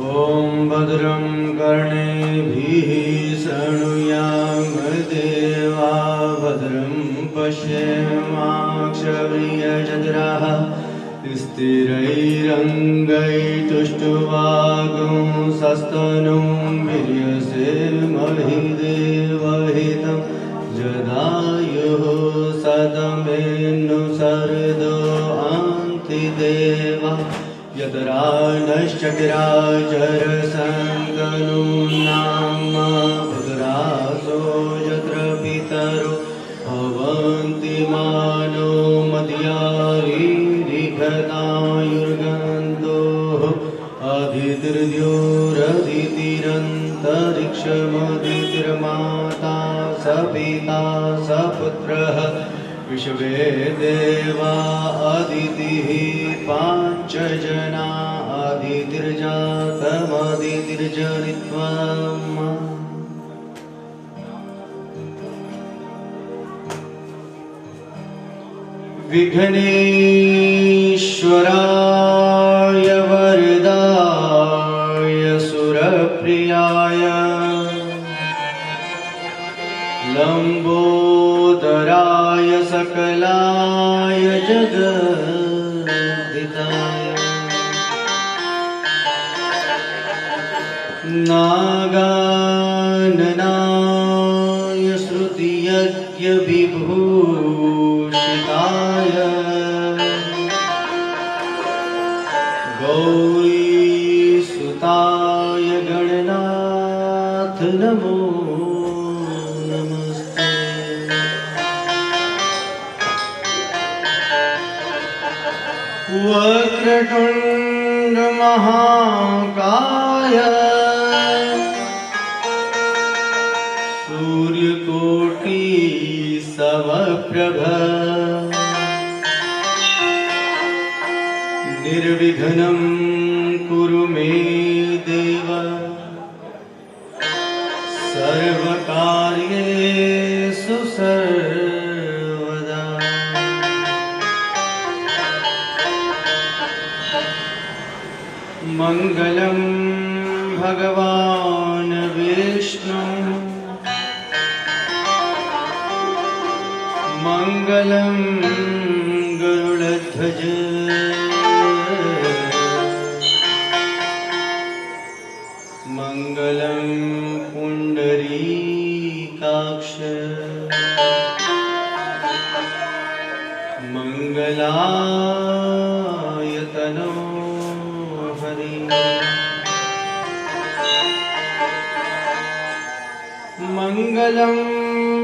ॐ भद्रं कर्णेभिः शृणुयाम देवा भद्रं पश्येमाक्षभिर्यजत्राः स्थिरैरङ्गैस्तुष्टुवागुंसस्तनूभिर्यसेमहि देवहितं जदायुः सदमेनुसर्दो अन्तिदेवा यतरा नश्चकिराचरसन्तनूनां भद्रासो यत्र पितरो भवन्ति मानो मद्यारीरिघतायुर्गन्धोः अधितिर्द्योरधितिरन्तरिक्षमदितिर्माता स पिता स पुत्रः विश्वे देवा अदितिः पाञ्चजना अदितिर्जातमदितिर्जनित्वम् विघ्नेश्वराय वरदाय सुरप्रियाय लंबोदराय सकलाय जगद्धिताय नागाननाय श्रुतियज्ञ विभूषिताय गौरीसुताय गणनाथ नमो नमस्ते। वक्रतुंड महाकाय सूर्यकोटि समप्रभ निर्विघ्नं कुरु मे देव सर्वकार्येषु सर्वदा। मंगलं भगवान् विष्णु मंगलं गरुड़ध्वज मंगलं पुंडरीकाक्ष मंगलायतनो हरि मंगलं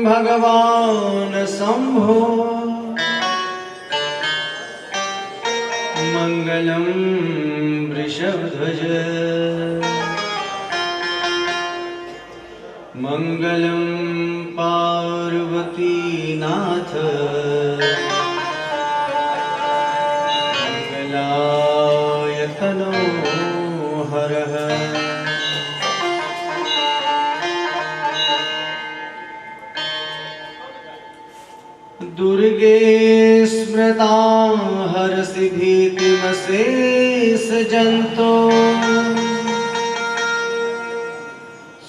भगवान् शंभो मंगलं वृषभध्वज मंगलं पार्वतीनाथ मंगलायतनो हरः दुर्गे स्मृता हरसि भीतिमशेषजन्तो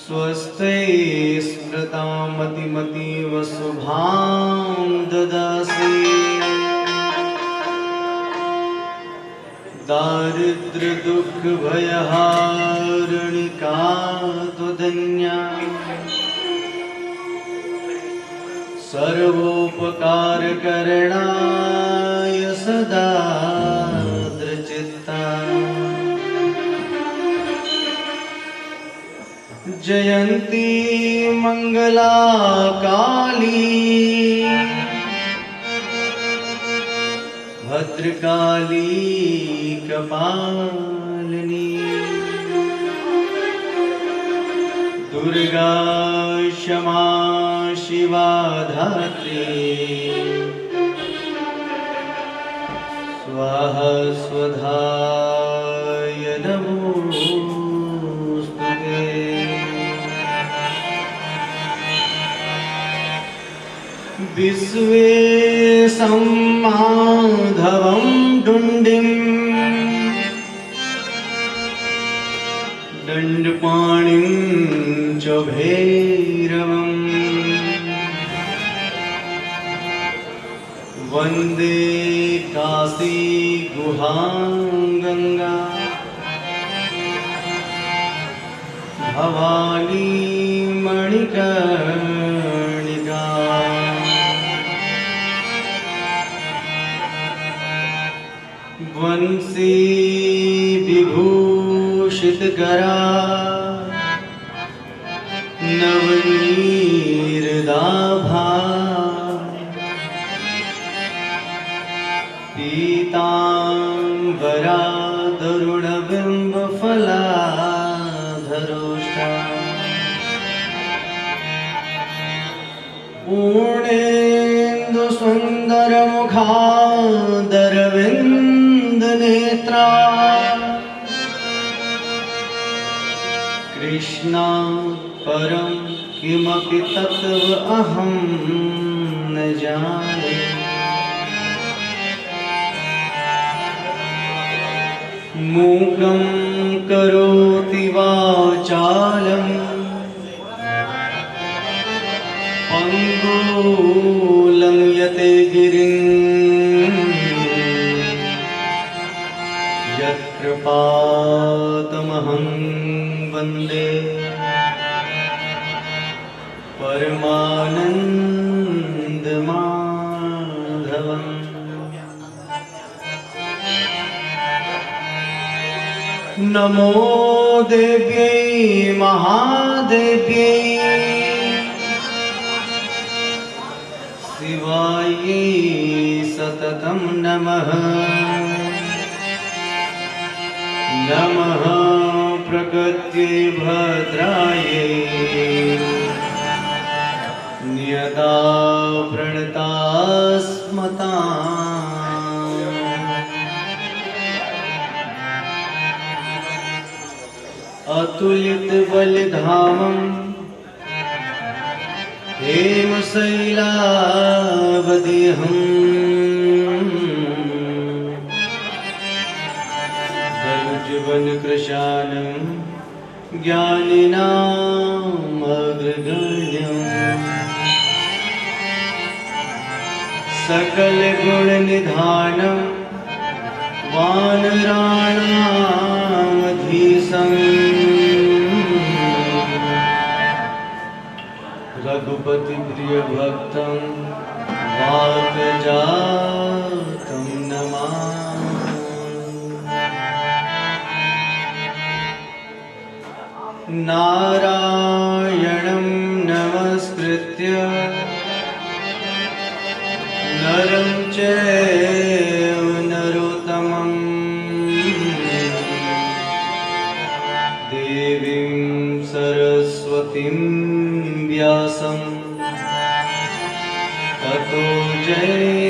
स्वस्ते स्मृता मतिमतीव शुभां ददासि दारिद्र्य दुःख भयहारिणिका त्वदन्या सर्वोपकारकरणाय सदा दृचित्ता जयन्ती मंगला काली भद्रकाली कपालिनी दुर्गा क्षमा शिवा धात्री स्वाहा स्वधाय नमोस्तुते। विश्वेशं माधवं डुण्डिं पाणिं च भैरवम् वन्दे काशी गुहां गंगा भवानी मणिकर्णिका वंशी विभूषितकरा नवनीरदाभा पीतांबरा तरुणबिम्बफलाधरोष्टा पूर्णेन्दुसुन्दरमुखादरविन्दनेत्रा कृष्णा परं किमपि तत्त्व अहं न जाने मूकं करोति वाचालं पङ्गुलं यते गिरिं यत्कृपातमहं वन्दे परमानन्दमाधवम् नमो देव्यै महादेव्यै शिवायै सततं नमः नमः प्रकृत्यै भद्रायै नियता प्रणता अतुलित बलिधामं हेमशैलावदेहम् दरुजवनकृशानं ज्ञानिनामग्रगण्यम् सकलगुणनिधानं वानराणामधीशम् रघुपति प्रिय भक्तं वातजातं नमामि नारायणं नमस्कृत्य नरं चैव नरोत्तमं देवीं सरस्वतीं व्यासं ततो जयमुदीरये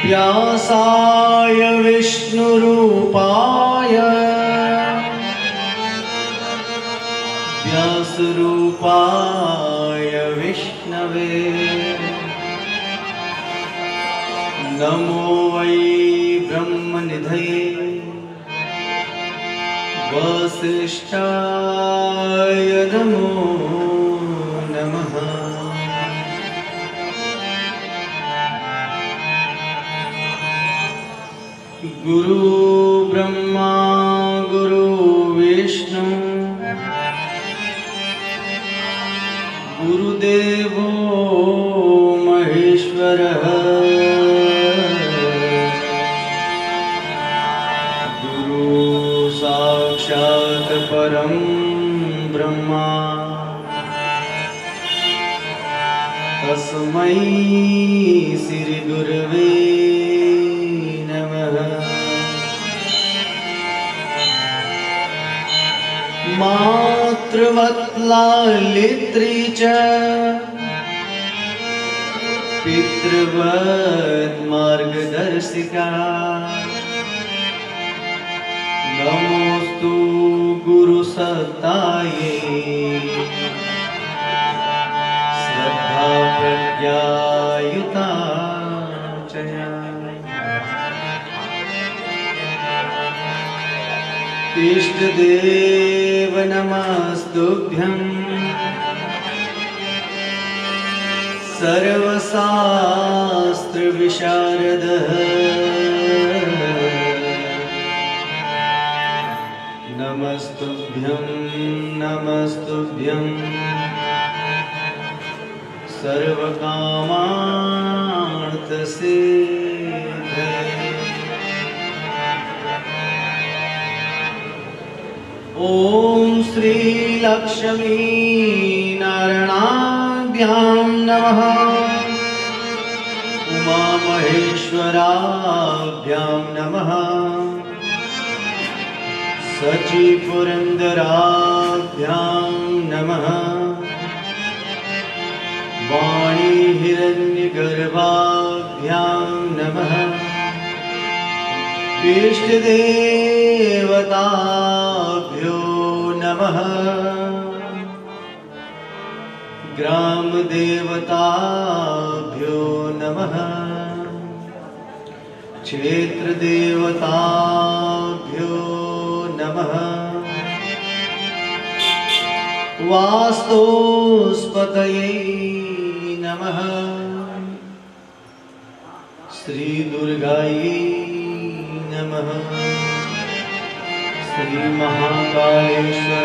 व्यासाय विष्णुरूपाय व्यासरूपाय विष्णवे नमो वै ब्रह्मनिधये वसिष्ठाय नमो नमः गुरु ब्रह्मा गुरु विष्णु गुरुदेवो महेश्वरः गुरु साक्षात् परं ब्रह्मा तस्मै श्री गुरवे नमः मातृवत्लालित्री च पितृवत् मार्गदर्शिका नमोस्तु गुरुसत्तायै श्रद्धा प्रज्ञायुता च इष्टदेव नमस्तुभ्यं सर्वशास्त्र विशारद नमस्तुभ्यं नमस्तुभ्यं सर्वकामार्थसिद्धये। ॐ श्री लक्ष्मी नारायणाभ्यां नमः। उमा महेश्वराभ्यां नमः। सची पुरंदराभ्यां नमः। वाणी हिरण्यगर्भाभ्यां नमः। इष्टदेवताभ्यो नमः। ग्रामदेवताभ्यो नमः। क्षेत्रदेवताभ्यो नमः। वास्तुस्पतये नमः। श्री दुर्गायै नमः। श्री महाकालेश्वराय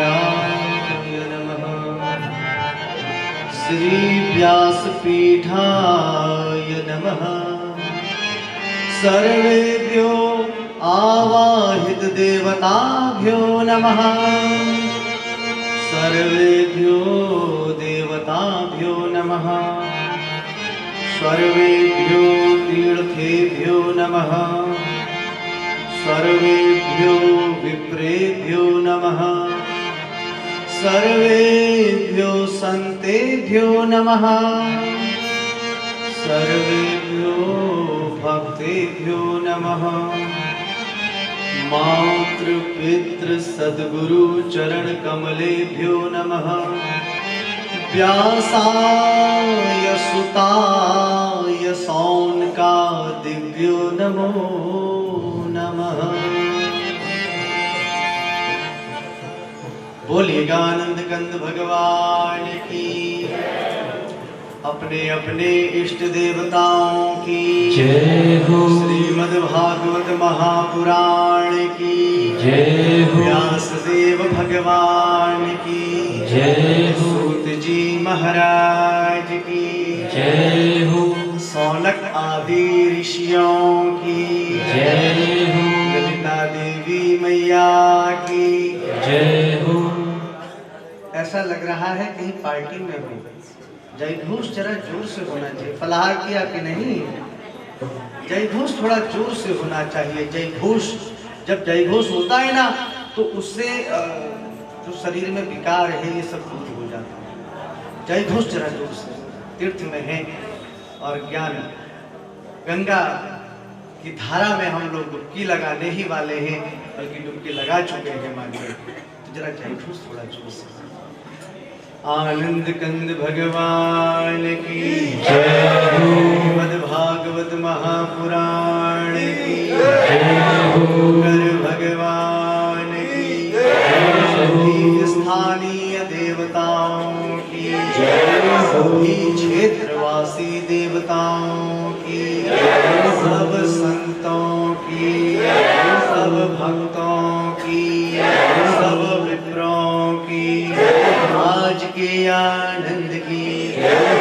नमः। श्री व्यासपीठाय नमः। सर्वेभ्यो आवाहित देवताभ्यो नमः। सर्वेभ्यो देवताभ्यो नमः। सर्वेभ्यो तीर्थेभ्यो नमः। सर्वेभ्यो विप्रेभ्यो नमः। सर्वेभ्यो संतेभ्यो नमः। सर्वेभ्यो भक्तेभ्यो नमः। मातृ पितृ सद्गुरु चरण कमलेभ्यो नमः। व्यासाय सुताय सौनका दिव्यो नमो नमः। बोलिएगा आनंद कंद भगवान की। अपने अपने इष्ट देवताओं की जय हो। श्रीमद् भागवत महापुराण की जय हो। व्यासदेव भगवान की जय हो। सूत जी महाराज की जय हो। सौनक आदि ऋषियों की जय हो। ललिता देवी मैया की जय हो। ऐसा लग रहा है कहीं पार्टी में हो। जय घोष जरा जोर से होना चाहिए। फलाहार किया कि नहीं? जय घोष थोड़ा जोर से होना चाहिए। जय घोष, जब जय घोष होता है ना तो उससे जो शरीर में विकार है ये सब दूर हो जाता है। जय घोष जरा जोर से। तीर्थ में है और ज्ञान गंगा की धारा में हम लोग डुबकी लगाने ही वाले हैं, बल्कि डुबकी लगा चुके हैं मानिए। तो जरा जय घोष थोड़ा जोर से। आनंद कंद भगवान की जय हो। श्रीमद् भागवत महापुराण की जय हो। कर भगवान की सभी स्थानीय देवताओं की सभी क्षेत्रवासी देवताओं की सब संतों की सब भक्तों की सब विप्रों की आज के आनंद की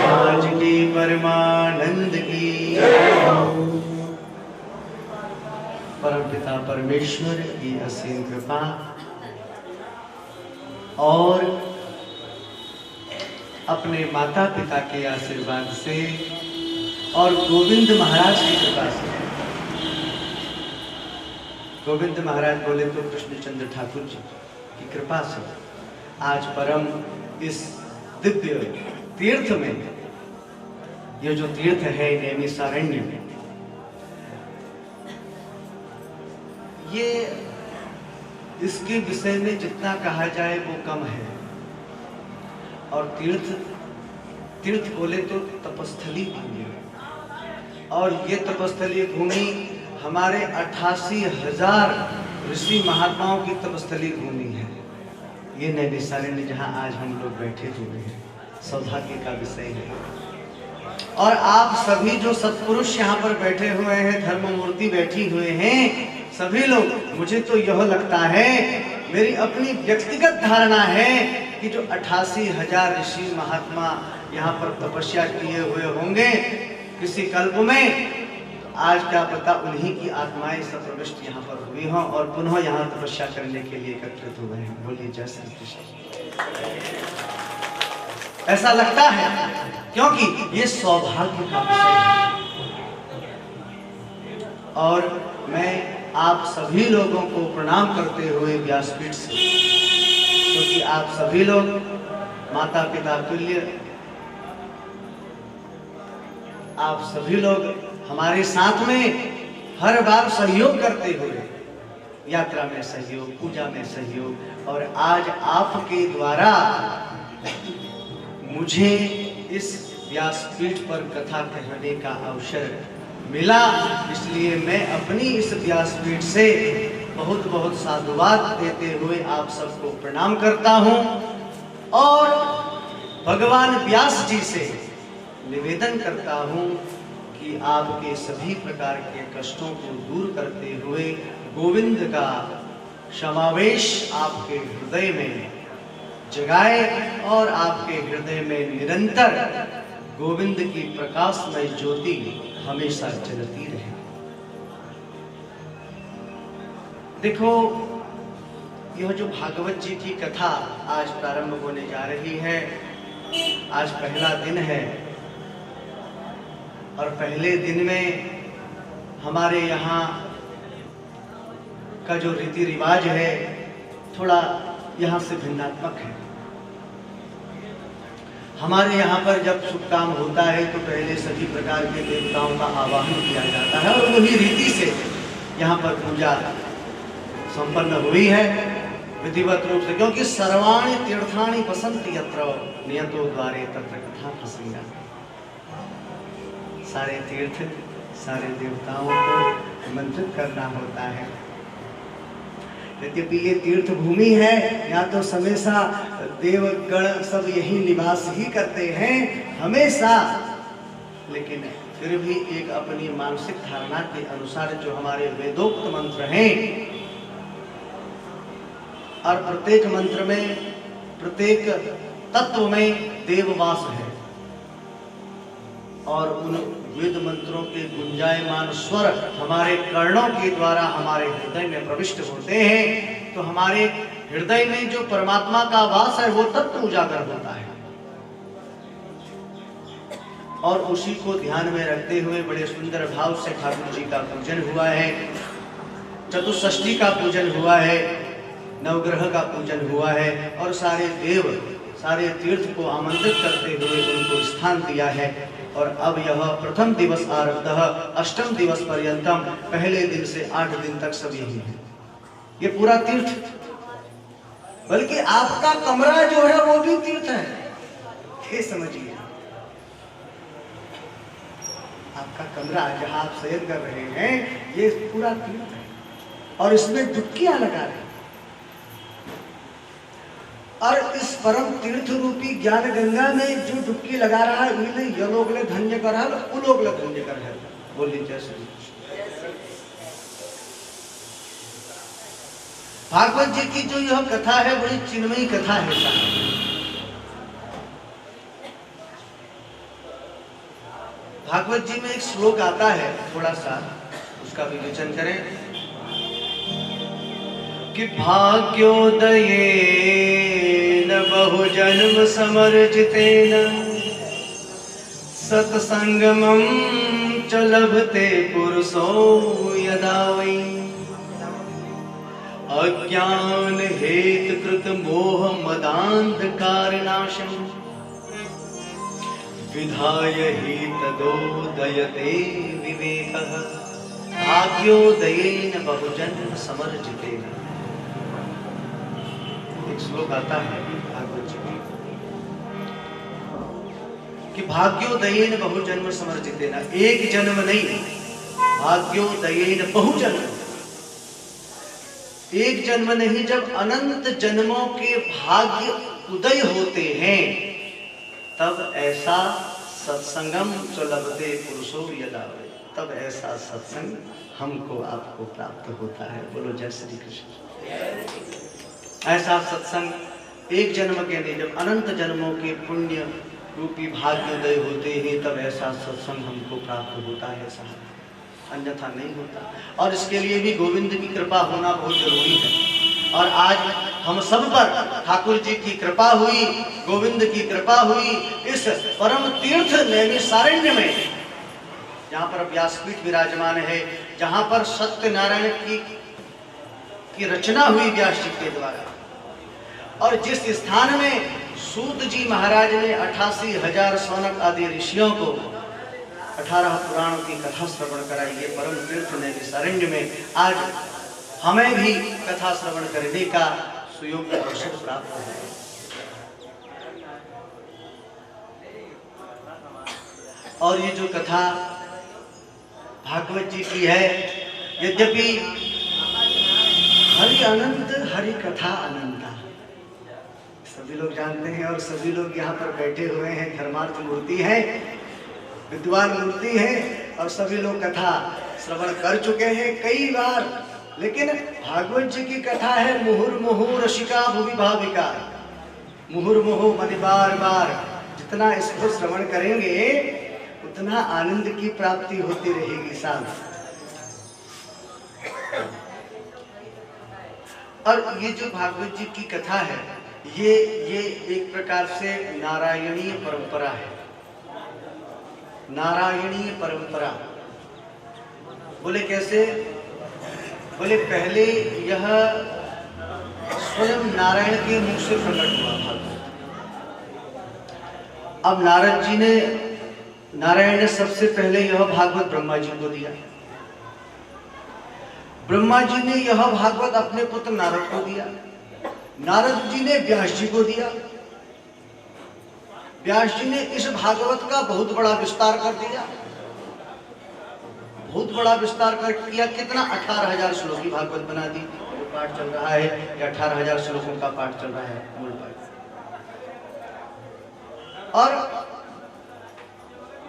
आज के परमानंद की परमपिता परमेश्वर की असीम कृपा और अपने माता पिता के आशीर्वाद से और गोविंद महाराज की कृपा से। गोविंद महाराज बोले तो कृष्णचंद्र ठाकुर जी की कृपा से आज परम इस दिव्य तीर्थ में, ये जो तीर्थ है नैमिषारण्य, ये इसके विषय में जितना कहा जाए वो कम है। और तीर्थ बोले तो तपस्थली भूमि, और ये तपस्थली भूमि हमारे 88,000 ऋषि महात्माओं की तपस्थली भूमि है ये नैमिषारण्य, जहाँ आज हम लोग बैठे हुए हैं। सौभाग्य का विषय है। और आप सभी जो सत्पुरुष यहाँ पर बैठे हुए हैं, धर्ममूर्ति बैठी हुए हैं, सभी लोग, मुझे तो यह लगता है, मेरी अपनी व्यक्तिगत धारणा है कि जो 88,000 ऋषि महात्मा यहाँ पर तपस्या किए हुए होंगे किसी कल्प में, आज क्या पता उन्हीं की आत्माएं सप्रविष्ट यहाँ पर हुई हों और पुनः यहाँ तपस्या करने के लिए एकत्रित हुए हैं। बोलिए जय श्री कृष्ण। ऐसा लगता है क्योंकि ये सौभाग्य का विषय है। और मैं आप सभी लोगों को प्रणाम करते हुए व्यासपीठ से, क्योंकि आप सभी लोग माता पिता तुल्य, आप सभी लोग हमारे साथ में हर बार सहयोग करते हुए, यात्रा में सहयोग, पूजा में सहयोग, और आज आपके द्वारा मुझे इस व्यासपीठ पर कथा कहने का अवसर मिला, इसलिए मैं अपनी इस व्यासपीठ से बहुत बहुत साधुवाद देते हुए आप सबको प्रणाम करता हूं और भगवान व्यास जी से निवेदन करता हूं कि आपके सभी प्रकार के कष्टों को दूर करते हुए गोविंद का समावेश आपके हृदय में जगाए और आपके हृदय में निरंतर गोविंद की प्रकाशमय ज्योति हमेशा जलती रहे। देखो, यह जो भागवत जी की कथा आज प्रारंभ होने जा रही है, आज पहला दिन है और पहले दिन में हमारे यहाँ का जो रीति रिवाज है थोड़ा यहाँ से भिन्नात्मक है। हमारे यहाँ पर जब शुभ काम होता है तो पहले सभी प्रकार के देवताओं का आवाहन किया जाता है और वही रीति से यहाँ पर पूजा संपन्न हुई है विधिवत रूप से, क्योंकि सर्वाणि तीर्थानि वसन्ति यत्र नियतो द्वारे तत्र कथा प्रसंगा। सारे तीर्थ, सारे देवताओं को आमंत्रित करना होता है। यद्यपि ये तीर्थ भूमि है, यहाँ तो हमेशा देवगण सब यही निवास ही करते हैं हमेशा, लेकिन फिर भी एक अपनी मानसिक धारणा के अनुसार जो हमारे वेदोक्त मंत्र हैं, और प्रत्येक मंत्र में, प्रत्येक तत्व में देववास है, और उन वेद मंत्रों के गुंजायमान स्वर हमारे कर्णों के द्वारा हमारे हृदय में प्रविष्ट होते हैं, तो हमारे हृदय में जो परमात्मा का वास है वो तत्व उजागर होता है। और उसी को ध्यान में रखते हुए बड़े सुंदर भाव से ठाकुर जी का पूजन हुआ है, चतुष्षष्ठी का पूजन हुआ है, नवग्रह का पूजन हुआ है, और सारे देव, सारे तीर्थ को आमंत्रित करते हुए उनको स्थान दिया है। और अब यह प्रथम दिवस आरब्धः अष्टम दिवस पर्यंतम, पहले दिन से 8 दिन तक सब यही है। ये पूरा तीर्थ, बल्कि आपका कमरा जो है वो भी तीर्थ है, ये समझिए। आपका कमरा जहां आप शयन कर रहे हैं ये पूरा तीर्थ है, और इसमें डुबकियां लगा रहे हैं। और इस परम तीर्थ रूपी ज्ञान गंगा में जो डुबकी लगा रहा है उन्हें यलोक ले धन्य कर है, उलोक ले धन्य कर है। बोलिए जय श्री कृष्ण। भागवत जी की जो यह कथा है बड़ी चिन्मयी कथा है। भागवत जी में एक श्लोक आता है, थोड़ा सा उसका विवेचन करें कि भाग्योदयेन बहुजन्म समर्जितेन सत्संगमं च लभते पुरुषो यदा वै अज्ञान हेतुकृत मोह मदान्धकारनाशं विधाय हि तदोदयते विवेकः भाग्योदयेन बहुजन्म समर्जितेन। एक श्लोक आता है भागवत जी में कि भाग्योदयेन बहुजन्म समर्जितेन, एक जन्म नहीं, भाग्योदयेन बहुजन्म। एक जन्म नहीं, जब अनंत जन्मों के भाग्य उदय होते हैं तब ऐसा सत्संगम लभते पुरुषो यदावे, तब ऐसा सत्संग हमको आपको प्राप्त होता है। बोलो जय श्री कृष्ण। ऐसा सत्संग एक जन्म के नहीं, जब अनंत जन्मों के पुण्य रूपी भाग्योदय होते हैं तब ऐसा सत्संग हमको प्राप्त होता है साहब, अन्यथा नहीं होता। और इसके लिए भी गोविंद की कृपा होना बहुत जरूरी है। और आज हम सब पर ठाकुर जी की कृपा हुई, गोविंद की कृपा हुई। इस परम तीर्थ नैमिषारण्य में, जहाँ पर व्यासपीठ विराजमान है, जहाँ पर सत्यनारायण की रचना हुई व्यास जी के द्वारा, और जिस स्थान में सूत जी महाराज ने 88,000 सौनक आदि ऋषियों को 18 पुराणों की कथा श्रवण कराई है परम तीर्थ नैमिषारण्य में, आज हमें भी कथा श्रवण करने का सुयोग अवसर प्राप्त हो। और ये जो कथा भागवत जी की है, यद्यपि हरि अनंत हरि कथा अनंता, सभी लोग जानते हैं और सभी लोग यहाँ पर बैठे हुए हैं, धर्मार्थ मूर्ति है, विद्वान मूर्ति है, और सभी लोग कथा श्रवण कर चुके हैं कई बार। लेकिन भागवत जी की कथा है मुहुर्मुहु रसिका भुवि भाविका, मुहुर्मुहु माने बार बार, जितना इसको श्रवण करेंगे उतना आनंद की प्राप्ति होती रहेगी साहब। और ये जो भागवत जी की कथा है, ये एक प्रकार से नारायणीय परंपरा है। नारायणीय परंपरा बोले कैसे? बोले पहले यह स्वयं नारायण के मुख से प्रकट हुआ भागवत। अब नारद जी ने, नारायण ने सबसे पहले यह भागवत ब्रह्मा जी को दिया, ब्रह्मा जी ने यह भागवत अपने पुत्र नारद को दिया, नारद जी ने व्यास जी को दिया, व्यास जी ने इस भागवत का बहुत बड़ा विस्तार कर दिया, बहुत बड़ा विस्तार कर किया। कितना? 18,000 श्लोक की भागवत बना दी। जो पाठ चल रहा है ये 18,000 श्लोकों का पाठ चल रहा है, मूल पाठ। और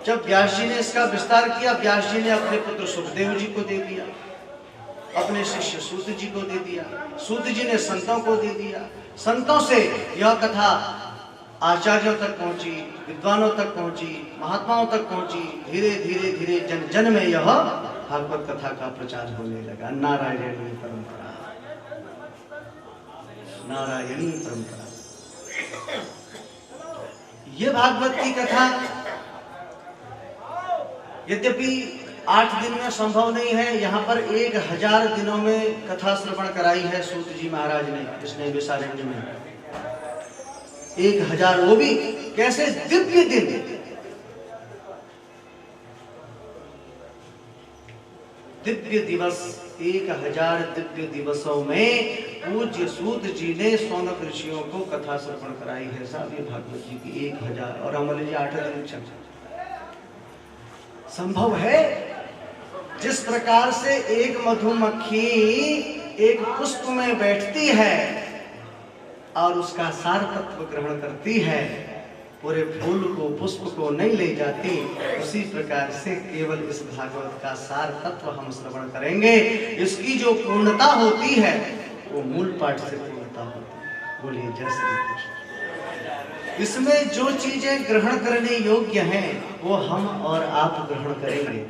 जब व्यास जी ने इसका विस्तार किया, व्यास जी ने अपने पुत्र सुखदेव जी को दे दिया, अपने शिष्य सूत जी को दे दिया, सूत जी ने संतों को दे दिया, संतों से यह कथा आचार्यों तक पहुंची, विद्वानों तक पहुंची, महात्माओं तक पहुंची। धीरे धीरे धीरे जन जन में यह भागवत कथा का प्रचार होने लगा। नारायणी परंपरा, नारायणी परंपरा। ये भागवत की कथा यद्यपि 8 दिन में संभव नहीं है, यहाँ पर 1000 दिनों में कथा श्रवण कराई है सूत जी महाराज ने इस नैमिषारण्य में। 1000, वो भी कैसे? दिव्य दिन, दिव्य दिवस। 1000 दिव्य दिवसों में पूज्य सूत जी ने सौनक ऋषियों को कथा श्रवण कराई है साहब। ये भागवत जी की 1000, और हमारे लिए 8 दिन संभव है। जिस प्रकार से एक मधुमक्खी एक पुष्प में बैठती है और उसका सार तत्व ग्रहण करती है, पूरे फूल को पुष्प को नहीं ले जाती, उसी प्रकार से केवल इस भागवत का सार तत्व हम श्रवण करेंगे। इसकी जो पूर्णता होती है वो मूल पाठ से पूर्णता होती है। बोलिए जय श्री कृष्ण। इसमें जो चीजें ग्रहण करने योग्य हैं वो हम और आप ग्रहण करेंगे।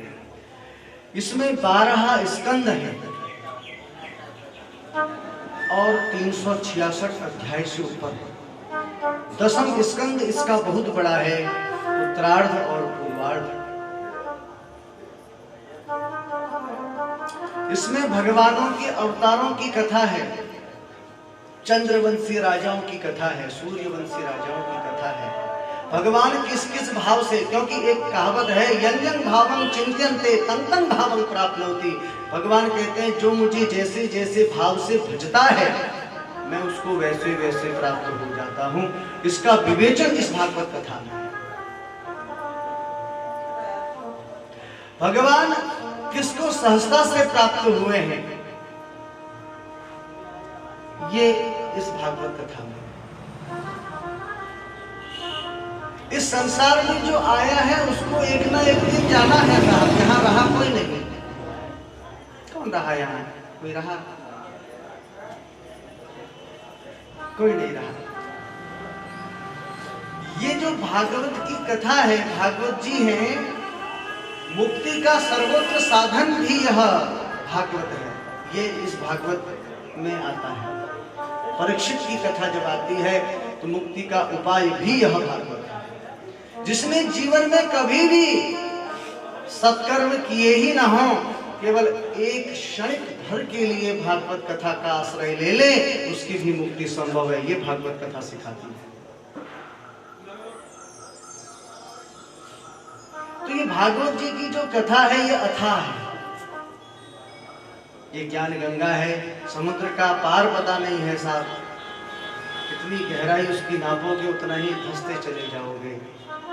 इसमें 12 स्कंद हैं और 366 अध्याय से ऊपर। 10वां स्कंद इसका बहुत बड़ा है, उत्तरार्ध और पूर्वार्ध। इसमें भगवानों के अवतारों की कथा है, चंद्रवंशी राजाओं की कथा है, सूर्यवंशी राजाओं की कथा है। भगवान किस किस भाव से, क्योंकि एक कहावत है, यं यं भावं चिंत्यन्ते तं तं भावं प्राप्नोति। भगवान कहते हैं जो मुझे जैसे जैसे भाव से भजता है मैं उसको वैसे वैसे प्राप्त हो जाता हूँ। इसका विवेचन इस भागवत कथा में है। भगवान किसको सहजता से प्राप्त हुए हैं, ये इस भागवत कथा में, इस संसार में जो आया है उसको एक ना एक दिन जाना है साहब। यहाँ रहा कोई नहीं। कौन रहा यहाँ? कोई रहा? कोई नहीं रहा। ये जो भागवत की कथा है, भागवत जी हैं, मुक्ति का सर्वोच्च साधन भी यह भागवत है। ये इस भागवत में आता है। परीक्षित की कथा जब आती है तो मुक्ति का उपाय भी यह भागवत है। जिसने जीवन में कभी भी सत्कर्म किए ही ना हो, केवल एक क्षणिक भर के लिए भागवत कथा का आश्रय ले ले, उसकी भी मुक्ति संभव है। ये भागवत कथा सिखाती है। तो ये भागवत जी की जो कथा है ये अथाह है, ये ज्ञान गंगा है। समुद्र का पार पता नहीं है साहब, कितनी गहराई उसकी नापोगे उतना ही धंसते चले जाओगे।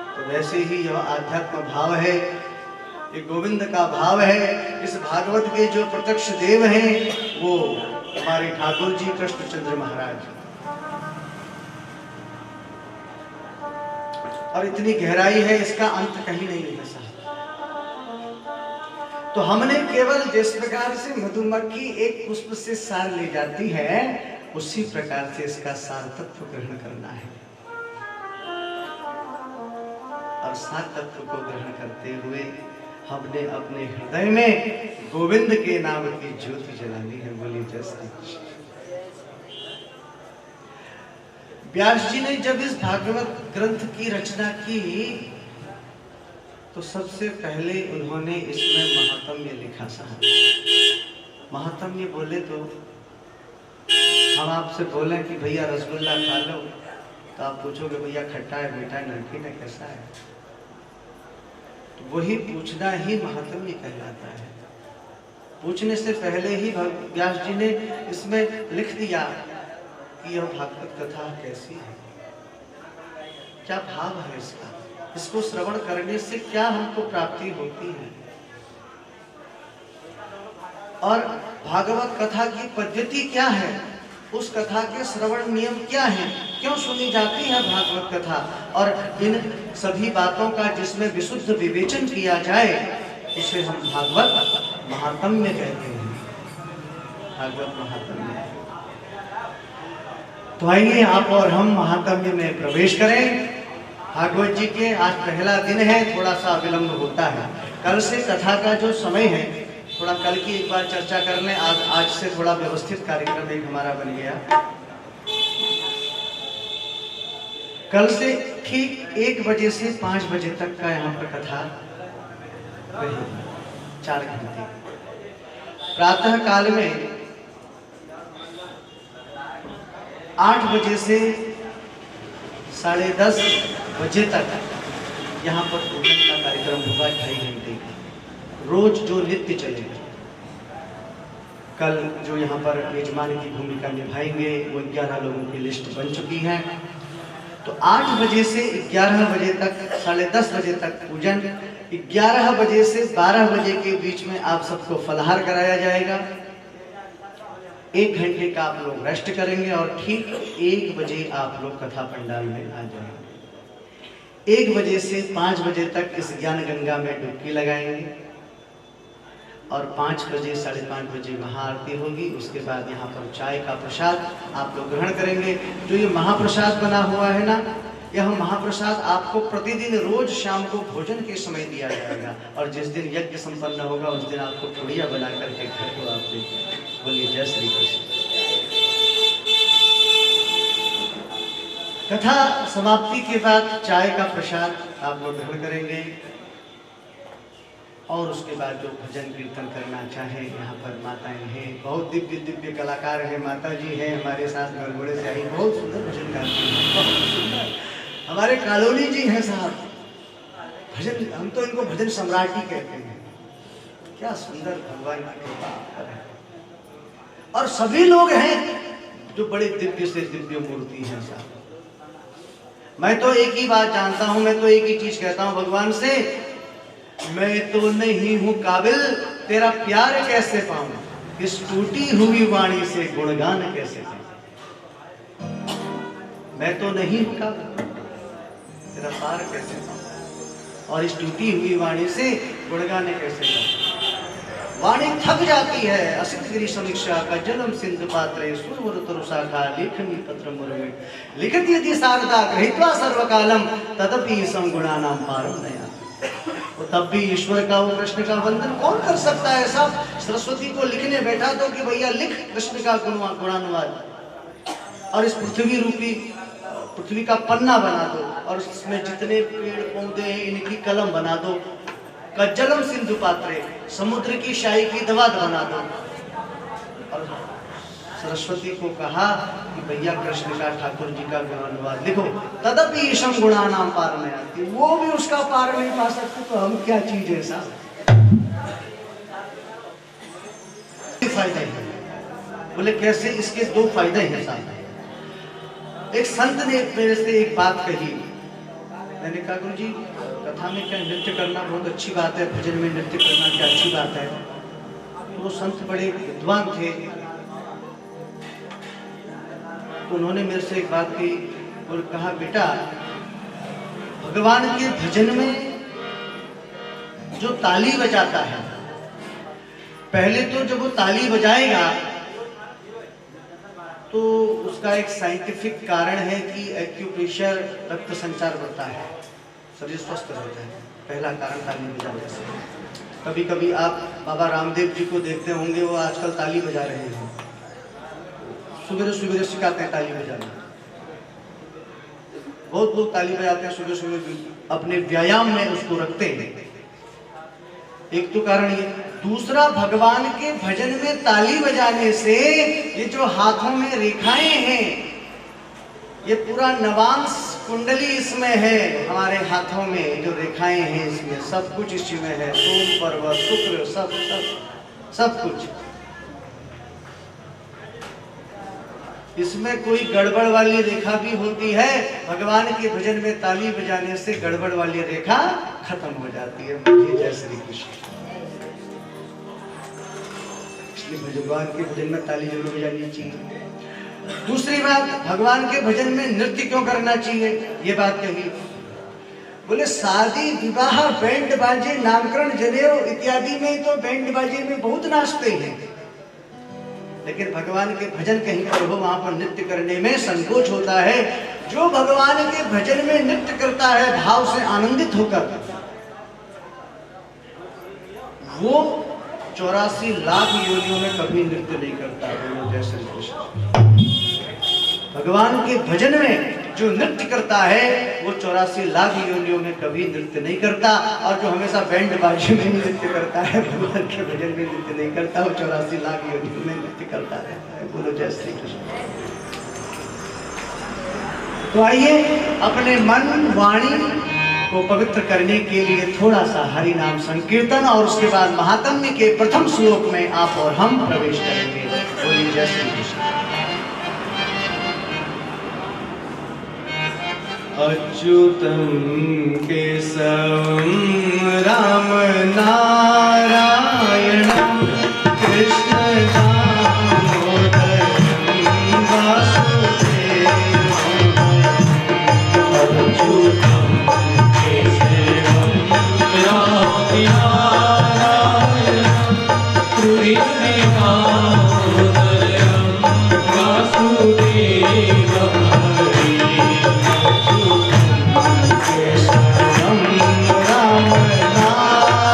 तो वैसे ही यह आध्यात्म भाव है, ये गोविंद का भाव है। इस भागवत के जो प्रत्यक्ष देव हैं वो हमारे ठाकुर जी कृष्णचंद्र महाराज। और इतनी गहराई है, इसका अंत कहीं नहीं है साहब। तो हमने केवल जिस प्रकार से मधुमक्खी एक पुष्प से सार ले जाती है, उसी प्रकार से इसका सार तत्व ग्रहण करना है। और सार तत्व को ग्रहण करते हुए हमने अपने हृदय में गोविंद के नाम की ज्योति जलानी है। बोली जय श्री कृष्ण। व्यास जी ने जब इस भागवत ग्रंथ की रचना की तो सबसे पहले उन्होंने इसमें महात्म्य लिखा साहब। महात्म्य बोले तो हम आपसे बोले कि भैया रसगुल्ला खा लो, तो आप पूछोगे भैया खट्टा है, मीठा है, नमकीन है, कैसा है? तो वही पूछना ही महात्म्य कहलाता है। पूछने से पहले ही व्यास जी ने इसमें लिख दिया कि यह भागवत कथा कैसी है, क्या भाव है इसका, इसको श्रवण करने से क्या हमको प्राप्ति होती है, और भागवत कथा की पद्धति क्या है, उस कथा के श्रवण नियम क्या हैं, क्यों सुनी जाती है भागवत कथा। और इन सभी बातों का जिसमें विशुद्ध विवेचन किया जाए उसे हम भागवत महात्म्य कहते हैं। भागवत महात्म्य। तो आइए आप और हम महात्म्य में प्रवेश करें। भागवत जी के आज पहला दिन है, थोड़ा सा विलंब होता है। कल से कथा का जो समय है थोड़ा कल की एक बार चर्चा कर लें। आज से थोड़ा व्यवस्थित कार्यक्रम एक हमारा बन गया। कल से ठीक 1 बजे से 5 बजे तक का यहाँ पर कथा रही, 4 घंटे। प्रातः काल में 8 बजे से 10:30 बजे तक यहाँ पर पूजन का कार्यक्रम होगा, 2.5 घंटे रोज जो नित्य चलेगा। कल जो यहाँ पर मेजबान की भूमिका निभाएंगे वो 11 लोगों की लिस्ट बन चुकी है। तो 8 बजे से 11 बजे तक, 10:30 बजे तक पूजन, 11 बजे से 12 बजे के बीच में आप सबको फलाहार कराया जाएगा। 1 घंटे का आप लोग रेस्ट करेंगे और ठीक 1 बजे आप लोग कथा पंडाल में आ जाएंगे। 1 बजे से 5 बजे तक इस ज्ञान गंगा में डुबकी लगाएंगे और 5 बजे 5:30 बजे महाआरती होगी। उसके बाद यहाँ पर चाय का प्रसाद आप लोग ग्रहण करेंगे। जो ये महाप्रसाद बना हुआ है ना, यह महाप्रसाद आपको प्रतिदिन रोज शाम को भोजन के समय दिया जाएगा। और जिस दिन यज्ञ संपन्न होगा उस दिन आपको पुड़िया बना करके घर को आप देंगे। बोलिए जय श्री कृष्ण। कथा समाप्ति के बाद चाय का प्रसाद आप लोग ग्रहण करेंगे और उसके बाद जो भजन कीर्तन करना चाहे, यहाँ पर माताएं हैं, बहुत दिव्य दिव्य कलाकार हैं, माता जी हैं हमारे साथ, गड़बड़े से आई, बहुत सुंदर भजन गाती हैं, बहुत सुंदर। हमारे कालोनी जी हैं साहब, भजन, हम तो इनको भजन सम्राट ही कहते हैं। क्या सुंदर भगवान की कृपा है। और सभी लोग हैं जो बड़े दिव्य से दिव्य मूर्ति हैं साहब। मैं तो एक ही बात जानता हूं, मैं तो एक ही चीज कहता हूं भगवान से, मैं तो नहीं हूं काबिल, तेरा प्यार कैसे पाऊं, इस टूटी हुई वाणी से गुणगान कैसे पाऊं। मैं तो नहीं रुका, तेरा पार कैसे पाऊं? और इस टूटी हुई वाणी से गुण गाने कैसे गाऊं? वाणी थक जाती है, असित गिरी समीक्षा का जन्म सिंधु पात्रे सुरवर तरुषाखा लेखनी पत्र मुरमे लिखति यदि शारदा गृहीत्वा सर्वकालम तदपि समगुणानां पारम नया। वो तब भी ईश्वर का, वो कृष्ण का वंदन कौन कर सकता है? सब सरस्वती को लिखने बैठा तो कि भैया लिख कृष्ण का गुणानुवाद, और इस पृथ्वी रूपी पृथ्वी का पन्ना बना दो, और उसमें जितने पेड़ पौधे हैं इनकी कलम बना दो, कज्जलम सिंधु पात्रे समुद्र की शाही की दवात बना दो। और सरस्वती को कहा कि भैया कृष्ण का, ठाकुर जी का गुणानुवाद लिखो, तदपि ईशम गुणानाम पार में आती, वो भी उसका पार नहीं पा सकते तो हम क्या चीज है साहब? फायदा है। बोले कैसे? इसके दो फायदे हैं साहब। एक संत ने मेरे से एक बात कही, मैंने कहा गुरु जी कथा में क्या नृत्य करना बहुत अच्छी बात है, भजन में नृत्य करना क्या अच्छी बात है। तो वो संत बड़े विद्वान थे, तो उन्होंने मेरे से एक बात कही और कहा बेटा भगवान के भजन में जो ताली बजाता है, पहले तो जब वो ताली बजाएगा तो उसका एक साइंटिफिक कारण है कि एक्यूप्रेशर रक्त संचार बढ़ता है, शरीर स्वस्थ रहता है, पहला कारण ताली बजाने से। कभी कभी आप बाबा रामदेव जी को देखते होंगे, वो आजकल ताली बजा रहे हैं, सुबह सुबह सिखाते हैं ताली बजाना। बहुत लोग ताली बजाते हैं सुबह सुबह, अपने व्यायाम में उसको रखते हैं। एक तो कारण ये, दूसरा भगवान के भजन में ताली बजाने से ये जो हाथों में रेखाएं हैं, ये पूरा नवांश कुंडली इसमें है, हमारे हाथों में जो रेखाएं हैं इसमें सब कुछ इसमें है, सोम पर्वत शुक्र सब सब सब कुछ। इसमें कोई गड़बड़ वाली रेखा भी होती है, भगवान के भजन में ताली बजाने से गड़बड़ वाली रेखा खत्म हो जाती है। जय श्री कृष्ण। इसलिए भगवान के भजन में ताली जरूर बजानी चाहिए। दूसरी बात, भगवान के भजन में नृत्य क्यों करना चाहिए, ये बात कही। बोले शादी विवाह बैंड बाजे नामकरण जनेऊ इत्यादि में तो बैंड बाजे में बहुत नाचते हैं, लेकिन भगवान के भजन कहीं पर हो वहां पर नृत्य करने में संकोच होता है। जो भगवान के भजन में नृत्य करता है भाव से आनंदित होकर, वो 84 लाख योनियों में कभी नृत्य नहीं करता। जय श्री कृष्ण। भगवान के भजन में जो नृत्य करता है वो 84 लाख योनियों में कभी नृत्य नहीं करता, और जो हमेशा बैंड बाजी में नृत्य करता है भगवान के भजन में नृत्य नहीं करता, वो 84 लाख योनियों में नृत्य करता रहता है। बोलो जय श्री कृष्ण। तो आइए अपने मन वाणी को पवित्र करने के लिए थोड़ा सा हरि नाम संकीर्तन और उसके बाद महात्म्य के प्रथम श्लोक में आप और हम प्रवेश करेंगे। बोलिए जय श्री कृष्ण। अच्युतम केशवम राम नारायणम कृष्ण दामोदरम वासुदेवम। अच्युतम केशवम राम नारायणम कृष्ण दामोदरम वासुदेवम। राम नारायण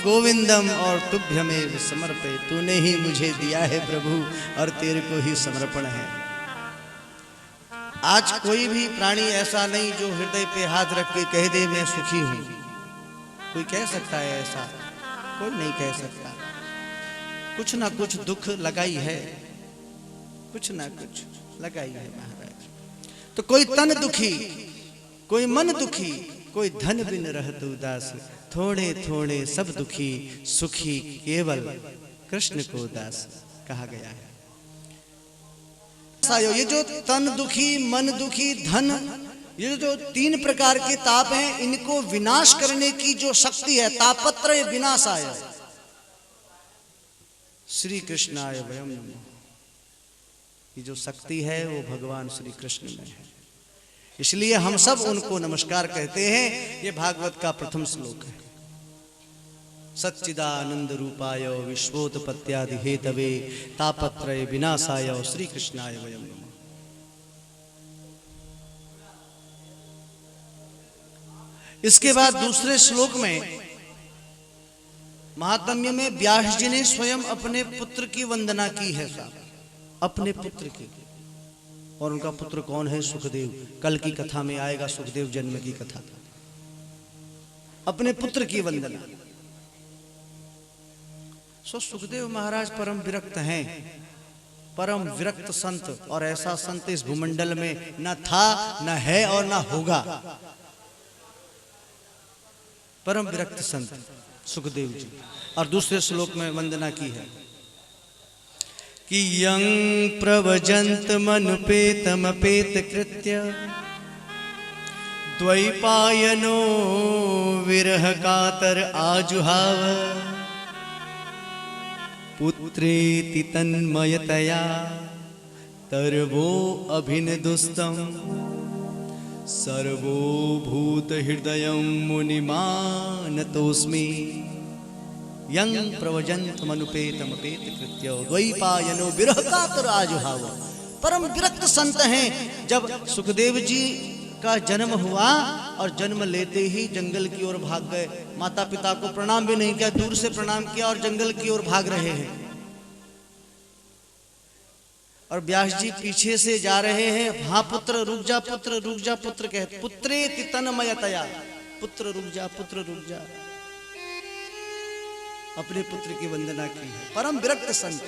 गोविंदम और तुभ्यमेव समर्पे, तूने ही मुझे दिया है प्रभु और तेरे को ही समर्पण है। आज कोई भी प्राणी ऐसा नहीं जो हृदय पे हाथ रख के कह दे मैं सुखी हूं। कोई कह सकता है ऐसा? कोई नहीं कह सकता। कुछ ना कुछ दुख लगाई है, कुछ ना कुछ लगाई है महाराज। तो कोई तन दुखी, कोई मन दुखी, कोई धन बिन रहत उदास, थोड़े थोड़े सब दुखी, सुखी केवल कृष्ण को दास कहा गया है। ये जो तन दुखी, मन दुखी, धन, ये जो तीन प्रकार के ताप हैं, इनको विनाश करने की जो शक्ति है, तापत्रय विनाशाय श्री कृष्णाय वयम नमः, ये जो शक्ति है वो भगवान श्री कृष्ण में है। इसलिए हम सब उनको नमस्कार कहते हैं। ये भागवत का प्रथम श्लोक है। सच्चिदानंद रूपाय विश्वोत्पत्त्यादि हेतवे तापत्रय विनाशाय श्री कृष्णाय वयम नमः। इसके बाद दूसरे श्लोक में महात्म्य में व्यास जी ने स्वयं अपने पुत्र की वंदना की है साहब, अपने पुत्र की। और उनका पुत्र कौन है? सुखदेव। कल की कथा में आएगा सुखदेव जन्म की कथा। अपने पुत्र की वंदना। सो सुखदेव महाराज परम विरक्त हैं, परम विरक्त संत, और ऐसा संत इस भूमंडल में न था, न है और न होगा। परम विरक्त संत सुखदेव जी। और दूसरे श्लोक में वंदना की है कि यं प्रवजंत मनुपेतमपेत कृत्य द्वैपायनो विरह कातर आजुहाव पुत्रेति तन्मयतया तरवो अभिनदुस्तम सर्वभूत हृदयं मुनिमानतोस्मि यं प्रवजंत मनुपेतमपेत कृत्य द्वैपायनो विरह कातर आजुहाव। परम विरक्त संत हैं। जब सुखदेव जी का जन्म हुआ और जन्म लेते ही जंगल की ओर भाग गए, माता पिता को प्रणाम भी नहीं किया, दूर से प्रणाम किया और जंगल की ओर भाग रहे हैं। और व्यास जी पीछे से जा रहे हैं, हाँ पुत्र रुक जा, पुत्र रुक जा, पुत्र कहते, पुत्रेति तन्मयतया, पुत्र रुक जा, पुत्र रुक जा। अपने पुत्र की वंदना की है। परम विरक्त संत।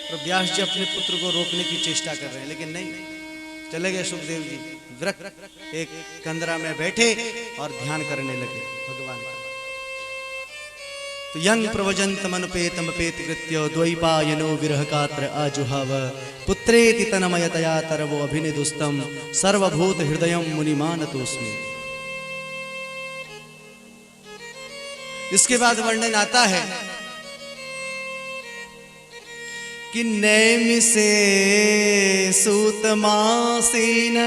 और व्यास जी अपने पुत्र को रोकने की चेष्टा कर रहे हैं, लेकिन नहीं, चले गए सुखदेव जी। विरक्त एक कंदरा में बैठे और ध्यान करने लगे भगवान का। तो यं प्रवजंत मनुपेतमपेत कृत्य द्वैपायनो विरह कातर आजुहाव पुत्रेति तन्मयतया तरवो अभिनिदुस्तम सर्वभूत हृदयं मुनिमानतोस्मि। इसके बाद वर्णन आता है कि नैमिषे सूतमासेन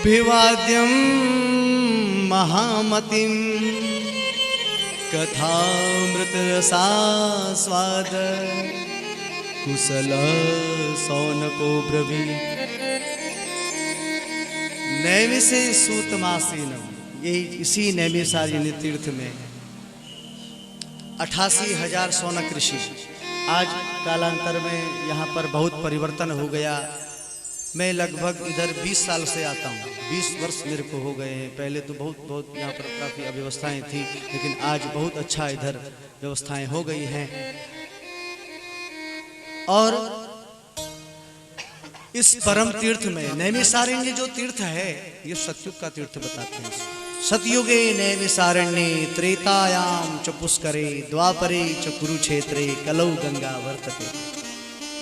भिवाद्यं महामतिं कथामृत रसास्वाद कुशल सौनको ब्रवीत। नैमिषे सूतमासेन, यही इसी नैमिषारण्य तीर्थ में 88,000 सौनक ऋषि। आज कालांतर में यहाँ पर बहुत परिवर्तन हो गया। मैं लगभग इधर 20 साल से आता हूँ, 20 वर्ष मेरे को हो गए हैं। पहले तो बहुत यहाँ पर काफ़ी अव्यवस्थाएं थी, लेकिन आज बहुत अच्छा इधर व्यवस्थाएं हो गई हैं। और इस परम तीर्थ में नैमिषारण्य जो तीर्थ है, ये सतयुग का तीर्थ बताते हैं। सतयुगे नैमिषारण्ये त्रेतायाम च पुष्करे द्वापरे च कुरुक्षेत्रे कलौ गंगा वर्तते।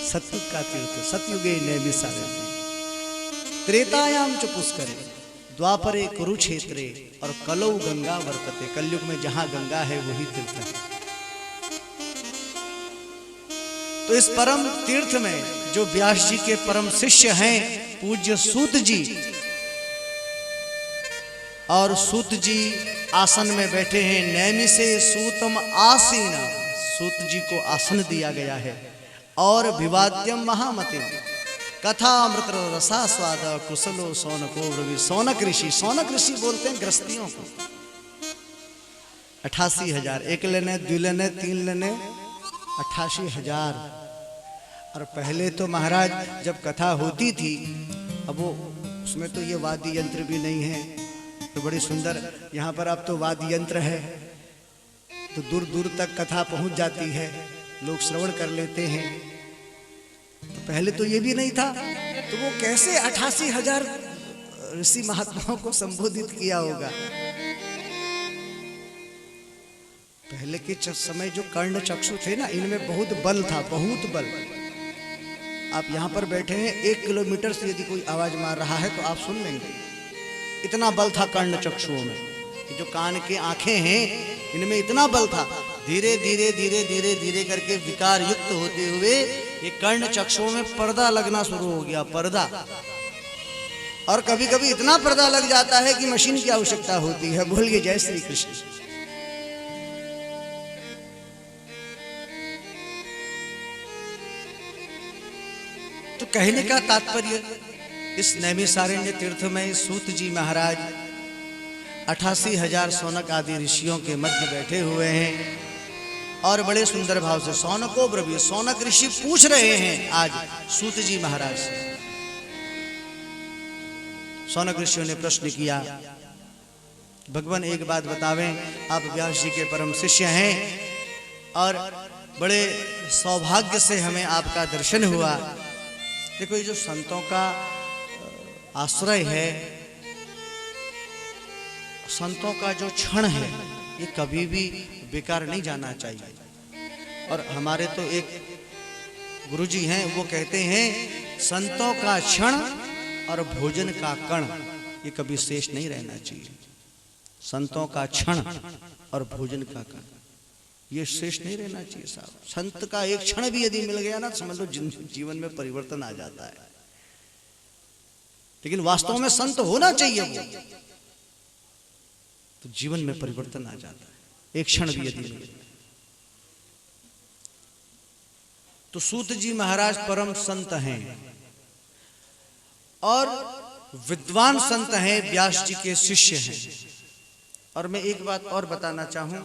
सतयुग का तीर्थ सतयुगे नैमिषारण्ये त्रेतायाम च पुष्करे द्वापरे कुरुक्षेत्रे और कलौ गंगा वर्तते। कलयुग में जहां गंगा है वही तीर्थ है। तो इस परम तीर्थ में जो व्यास जी के परम शिष्य हैं पूज्य सूत जी, और सूत जी आसन में बैठे हैं। नैमिषे सूतम आसीन, सूत जी को आसन दिया गया है। और विवाद्यम महामतिम कथामृत रसास्वाद कुशलो सौनको ब्रवी। सौनक ऋषि, सौनक ऋषि बोलते हैं गृहस्थियों को। 88,000, एक लेने, दो लेने, तीन लेने, 88,000। और पहले तो महाराज जब कथा होती थी, अब वो उसमें तो ये वाद्य यंत्र भी नहीं है, तो बड़ी सुंदर यहाँ पर अब तो वाद्य यंत्र है, तो दूर दूर तक कथा पहुँच जाती है, लोग श्रवण कर लेते हैं। तो पहले तो ये भी नहीं था, तो वो कैसे 88,000 ऋषि महात्माओं को संबोधित किया होगा। पहले के समय जो कर्ण चक्षु थे ना, इनमें बहुत बल था, बहुत बल। आप यहाँ पर बैठे हैं, 1 किलोमीटर से यदि कोई आवाज मार रहा है तो आप सुन लेंगे। इतना बल था कर्ण चक्षुओं में। जो कान के आंखें हैं, इनमें इतना बल था। धीरे धीरे धीरे धीरे धीरे करके विकार युक्त होते हुए ये कर्ण चक्षुओं में पर्दा लगना शुरू हो गया, पर्दा। और कभी कभी इतना पर्दा लग जाता है कि मशीन की आवश्यकता होती है। बोलिए जय श्री कृष्ण। तो कहने का तात्पर्य, इस नैमिषारण्य तीर्थ में सूत जी महाराज 88,000 सौनक आदि ऋषियों के मध्य बैठे हुए हैं। और बड़े सुंदर भाव से सौनको ब्रवी, सौनक ऋषि पूछ रहे हैं आज सूत जी महाराज से। सौनक ऋषियों ने प्रश्न किया, भगवान एक बात बतावें, आप व्यास जी के परम शिष्य हैं और बड़े सौभाग्य से हमें आपका दर्शन हुआ। देखो, ये जो संतों का आश्रय है, संतों का जो क्षण है, ये कभी भी बेकार नहीं जाना चाहिए। और हमारे तो एक गुरुजी हैं, वो कहते हैं संतों का क्षण और भोजन का कण ये कभी शेष नहीं रहना चाहिए। संतों का क्षण और भोजन का कण ये शेष नहीं रहना चाहिए साहब। संत का एक क्षण भी यदि मिल गया ना, तो समझ लो जीवन में परिवर्तन आ जाता है। लेकिन वास्तव में संत होना चाहिए वो, तो जीवन में परिवर्तन आ जाता है, एक क्षण भी यदि मिले। तो सूत जी महाराज परम संत हैं और विद्वान संत हैं, व्यास जी के शिष्य हैं। और मैं एक बात और बताना चाहूं,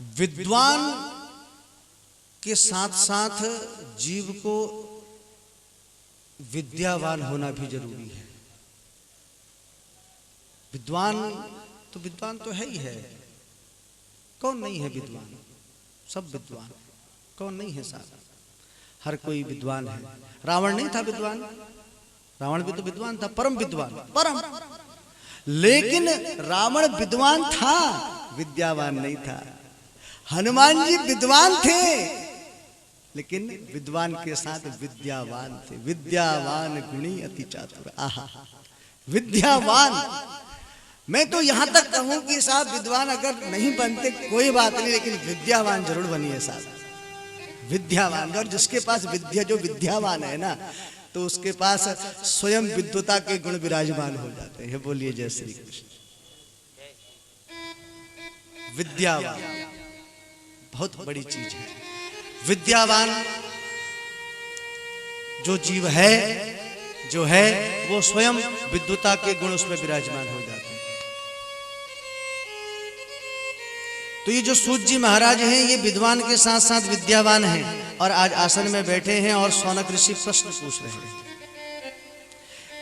विद्वान के साथ साथ जीव को विद्यावान होना भी जरूरी है। विद्वान तो है ही है, कौन नहीं है विद्वान? सब विद्वान, कौन नहीं है साहब? हर कोई विद्वान है। रावण नहीं था विद्वान? रावण भी तो विद्वान था, परम विद्वान, परम। लेकिन रावण विद्वान था, विद्यावान नहीं था। हनुमान जी विद्वान थे, लेकिन विद्वान के साथ विद्यावान थे। विद्यावान गुणी अति चातुर। आहा, विद्यावान। मैं तो यहां तक कहूं कि साहब विद्वान अगर नहीं बनते कोई बात नहीं, लेकिन विद्यावान जरूर बनिए साहब। विद्यावान, और जिसके पास विद्या, जो विद्यावान है ना, तो उसके पास स्वयं विद्वता के गुण विराजमान हो जाते हैं। बोलिए जय श्री कृष्ण। विद्यावान बहुत बड़ी चीज है। विद्यावान जो जीव है, जो है, वो स्वयं विद्वता के गुण उसमें विराजमान हो जाते हैं। तो ये जो सूत जी महाराज हैं ये विद्वान के साथ साथ विद्यावान हैं और आज आसन में बैठे हैं और सौनक ऋषि प्रश्न पूछ रहे हैं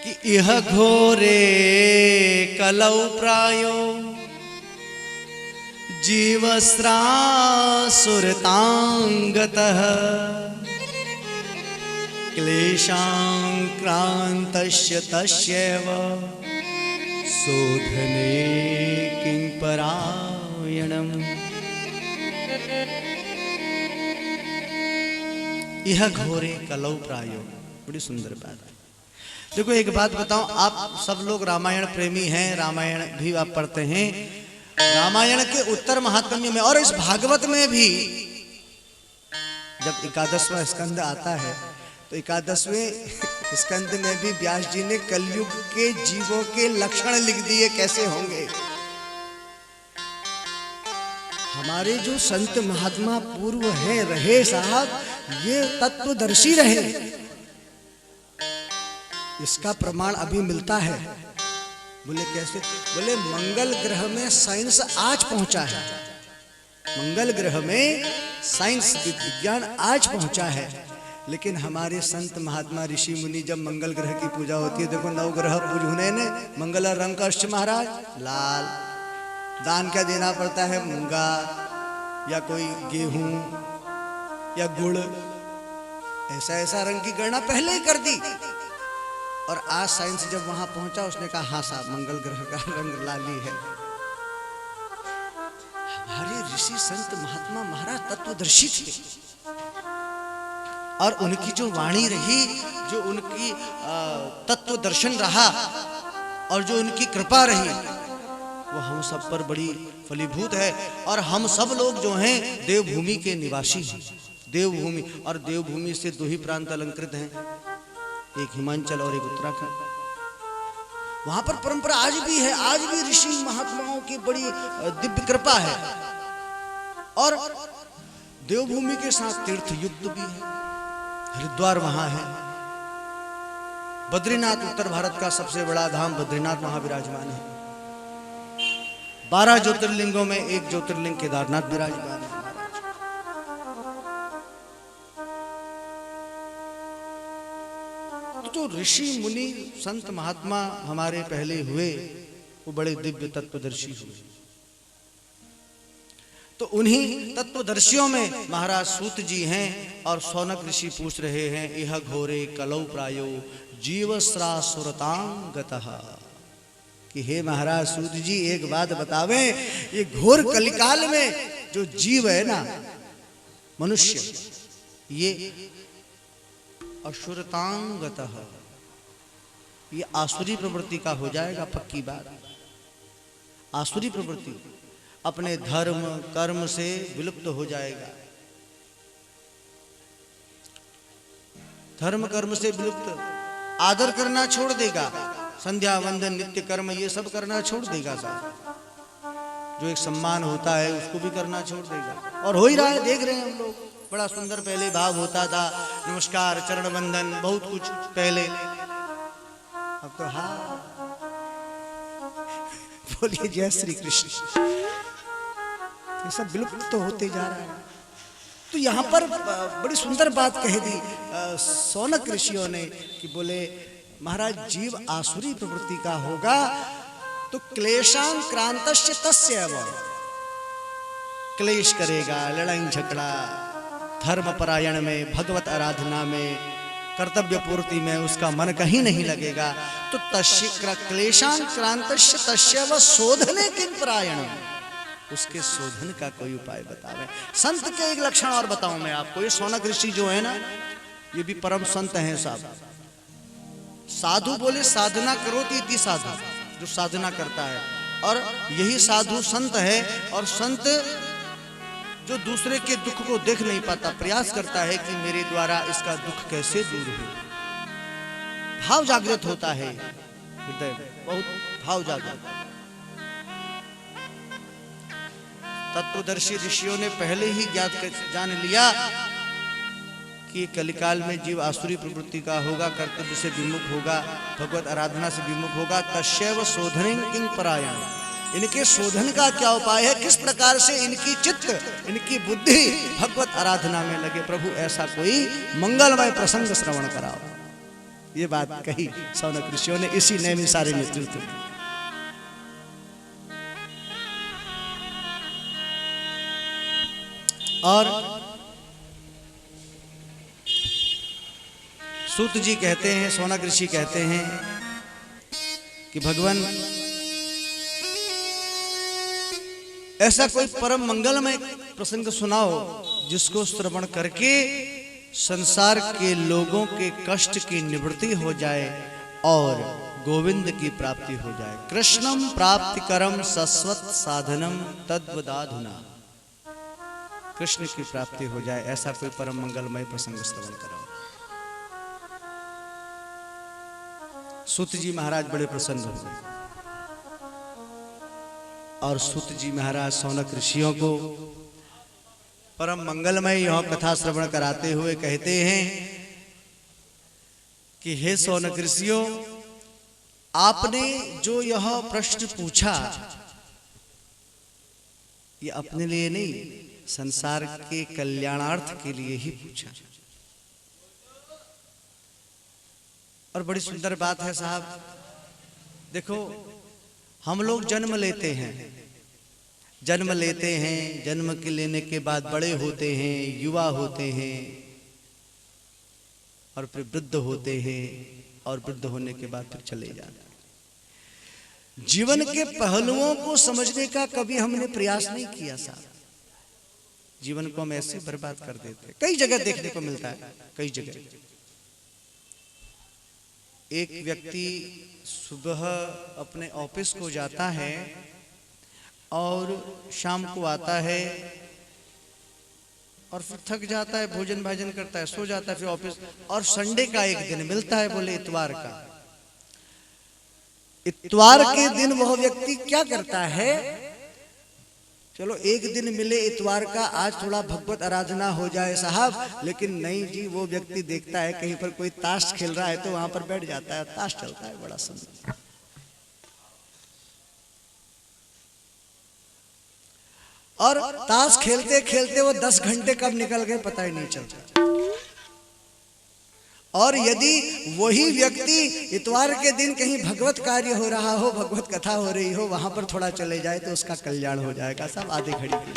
कि इह घोरे कलौ प्रायो जीवस्रासुरतांगतः क्लेशांक्रांतस्य तस्यैव शोधने किं परायणम्। यह घोरे कलौ प्रायो, बड़ी सुंदर बात है। देखो एक बात बताऊं, आप सब लोग रामायण प्रेमी हैं, रामायण भी आप पढ़ते हैं। रामायण के उत्तर महात्म्य में और इस भागवत में भी जब 11वां स्कंद आता है तो 11वें स्कंद में भी व्यास जी ने कलयुग के जीवों के लक्षण लिख दिए कैसे होंगे। हमारे जो संत महात्मा पूर्व हैं रहे साहब, ये तत्वदर्शी रहे, इसका प्रमाण अभी मिलता है। बोले कैसे? बोले मंगल ग्रह में साइंस आज पहुंचा है, मंगल ग्रह में साइंस विज्ञान आज पहुंचा है, लेकिन हमारे संत महात्मा ऋषि मुनि जब मंगल ग्रह की पूजा होती है, देखो नवग्रह पूजने ने मंगल रंग का अर्च महाराज लाल, दान क्या देना पड़ता है? मूंगा या कोई गेहूं या गुड़, ऐसा ऐसा रंग की गणना पहले ही कर दी। और आज साइंस जब वहां पहुंचा उसने कहा हाँ साहब मंगल ग्रह का रंग लाली है। हमारे ऋषि संत महात्मा महाराज तत्वदर्शी थे और उनकी जो वाणी रही, जो उनकी तत्व दर्शन रहा और जो उनकी कृपा रही, वो हम सब पर बड़ी फलीभूत है। और हम सब लोग जो हैं देवभूमि के निवासी हैं। देवभूमि, और देवभूमि से दो ही प्रांत अलंकृत हैं, एक हिमाचल और एक उत्तराखंड। वहां पर परंपरा आज भी है, आज भी ऋषि महात्माओं की बड़ी दिव्य कृपा है। और देवभूमि के साथ तीर्थ युक्त भी है, हरिद्वार वहां है, बद्रीनाथ उत्तर भारत का सबसे बड़ा धाम बद्रीनाथ वहां विराजमान है। 12 ज्योतिर्लिंगों में एक ज्योतिर्लिंग केदारनाथ विराजमान है। तो ऋषि मुनि संत महात्मा हमारे पहले हुए वो बड़े दिव्य तत्वदर्शी हुए। तो उन्हीं तत्वदर्शियों में महाराज सूत जी हैं और सौनक ऋषि पूछ रहे हैं इह घोरे कलौ प्रायो जीवस्रासुरतांगतः, कि हे महाराज सूत जी एक बात बतावें, ये घोर कलिकाल में जो जीव है ना मनुष्य, ये असुरतांगतः, ये आसुरी प्रवृत्ति का हो जाएगा, पक्की बात। आसुरी प्रवृत्ति अपने धर्म कर्म से विलुप्त हो जाएगा, धर्म कर्म से विलुप्त, आदर करना छोड़ देगा, संध्या वंदन नित्य कर्म ये सब करना छोड़ देगा साहब। जो एक सम्मान होता है उसको भी करना छोड़ देगा। और हो ही रहा है, देख रहे हैं हम लोग, बड़ा सुंदर पहले भाव होता था, नमस्कार चरण वंदन बहुत कुछ पहले, अब तो हाँ बोलिए जय श्री कृष्ण, ये सब विलुप्त तो होते जा रहा है। तो यहाँ पर बड़ी सुंदर बात कह दी सौनक ऋषियों ने कि बोले महाराज जीव आसुरी प्रवृत्ति का होगा तो क्लेशांक्रांतस्य तस्यैव, क्लेश करेगा, लड़ाई झगड़ा, धर्म परायण में, भगवत आराधना में, कर्तव्य पूर्ति में उसका मन कहीं नहीं लगेगा। तो तस्य क्लेशांक्रांतस्य तस्यैव शोधने किं परायण, उसके शोधन का कोई उपाय बतावे। संत के एक लक्षण और बताऊं मैं आपको, ये सौनक ऋषि जो है ना ये भी परम संत हैं साहब। साधु बोले साधना करो इति साधु, जो साधना करता है, और यही साधु संत है। और संत जो दूसरे के दुख को देख नहीं पाता, प्रयास करता है कि मेरे द्वारा इसका दुख कैसे दूर हो, भाव जागृत होता है हृदय, बहुत भाव जागृत। तत्वदर्शी ऋषियों ने पहले ही जान लिया कि कलिकाल में जीव आसुरी प्रवृत्ति का होगा, कर्तव्य से विमुख होगा, भगवत आराधना से विमुख होगा। तस्यैव शोधने किं परायण, इनके शोधन का क्या उपाय है, किस प्रकार से इनकी चित्त, इनकी बुद्धि भगवत आराधना में लगे। प्रभु ऐसा कोई मंगलमय प्रसंग श्रवण कराओ। ये बात कही शौनक ऋषियों ने इसी नैमिषारण्य नेतृत्व में। और सूत जी कहते हैं, शौनक ऋषि कहते हैं कि भगवान ऐसा कोई परम मंगलमय प्रसंग सुनाओ जिसको श्रवण करके संसार के लोगों के कष्ट की निवृत्ति हो जाए और गोविंद की प्राप्ति हो जाए। कृष्णम प्राप्तिकरम सस्वत साधनम तद्वदाधुना, कृष्ण की प्राप्ति हो जाए ऐसा कोई परम मंगलमय प्रसंग श्रवण कराओ। सूत जी महाराज बड़े प्रसन्न हुए और सूत जी महाराज शौनक ऋषियों को परम मंगलमय यह कथा श्रवण कराते हुए कहते हैं कि हे शौनक ऋषियों, आपने जो यह प्रश्न पूछा ये अपने लिए नहीं, संसार के कल्याणार्थ के लिए ही पूछा। और बड़ी सुंदर बात है साहब, देखो हम लोग जन्म लेते हैं, जन्म के लेने के बाद बड़े होते हैं, युवा होते हैं और फिर वृद्ध होते हैं और वृद्ध होने के बाद फिर चले जाते हैं। जीवन के पहलुओं को समझने का कभी हमने प्रयास नहीं किया साहब। जीवन को हम ऐसे बर्बाद कर देते हैं। कई जगह देखने को मिलता है, कई जगह एक व्यक्ति सुबह अपने ऑफिस को जाता है और शाम को आता है और फिर थक जाता है, भोजन भाजन करता है, सो जाता है, फिर ऑफिस। और संडे का एक दिन मिलता है, बोले इतवार का। इतवार के दिन वह व्यक्ति क्या करता है, चलो एक दिन मिले इतवार का, आज थोड़ा भगवत आराधना हो जाए साहब। लेकिन नहीं जी, वो व्यक्ति देखता है कहीं पर कोई ताश खेल रहा है तो वहां पर बैठ जाता है, ताश चलता है बड़ा सुंदर। और ताश खेलते खेलते वो 10 घंटे कब निकल गए पता ही नहीं चलता। और यदि वही व्यक्ति इतवार के दिन कहीं भगवत कार्य हो रहा हो, भगवत कथा हो रही हो, वहां पर थोड़ा चले जाए तो उसका कल्याण हो जाएगा सब आधे घड़ी के लिए।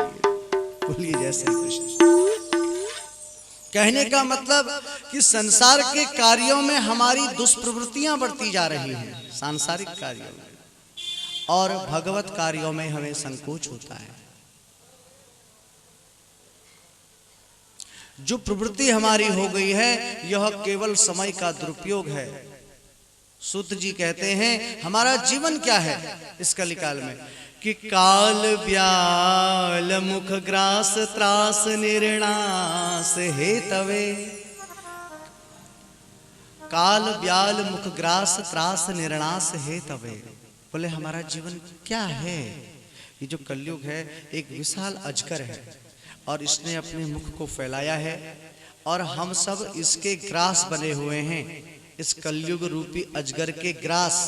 बोलिए जय श्री कृष्ण। कहने का मतलब कि संसार के कार्यों में हमारी दुष्प्रवृत्तियां बढ़ती जा रही हैं, सांसारिक कार्यों में, और भगवत कार्यों में हमें संकोच होता है। जो प्रवृत्ति हमारी हो गई है यह केवल समय का दुरुपयोग है। सूत जी कहते हैं हमारा जीवन क्या है इस कलिकाल में, कि काल ब्याल मुख ग्रास त्रास निर्णास हेतवे। काल ब्याल मुख ग्रास त्रास निर्णास हेतवे। बोले हमारा जीवन क्या है। ये जो कलयुग है एक विशाल अजगर है और इसने अपने मुख को फैलाया है और हम सब इसके ग्रास बने हुए हैं, इस कलयुग रूपी अजगर के ग्रास।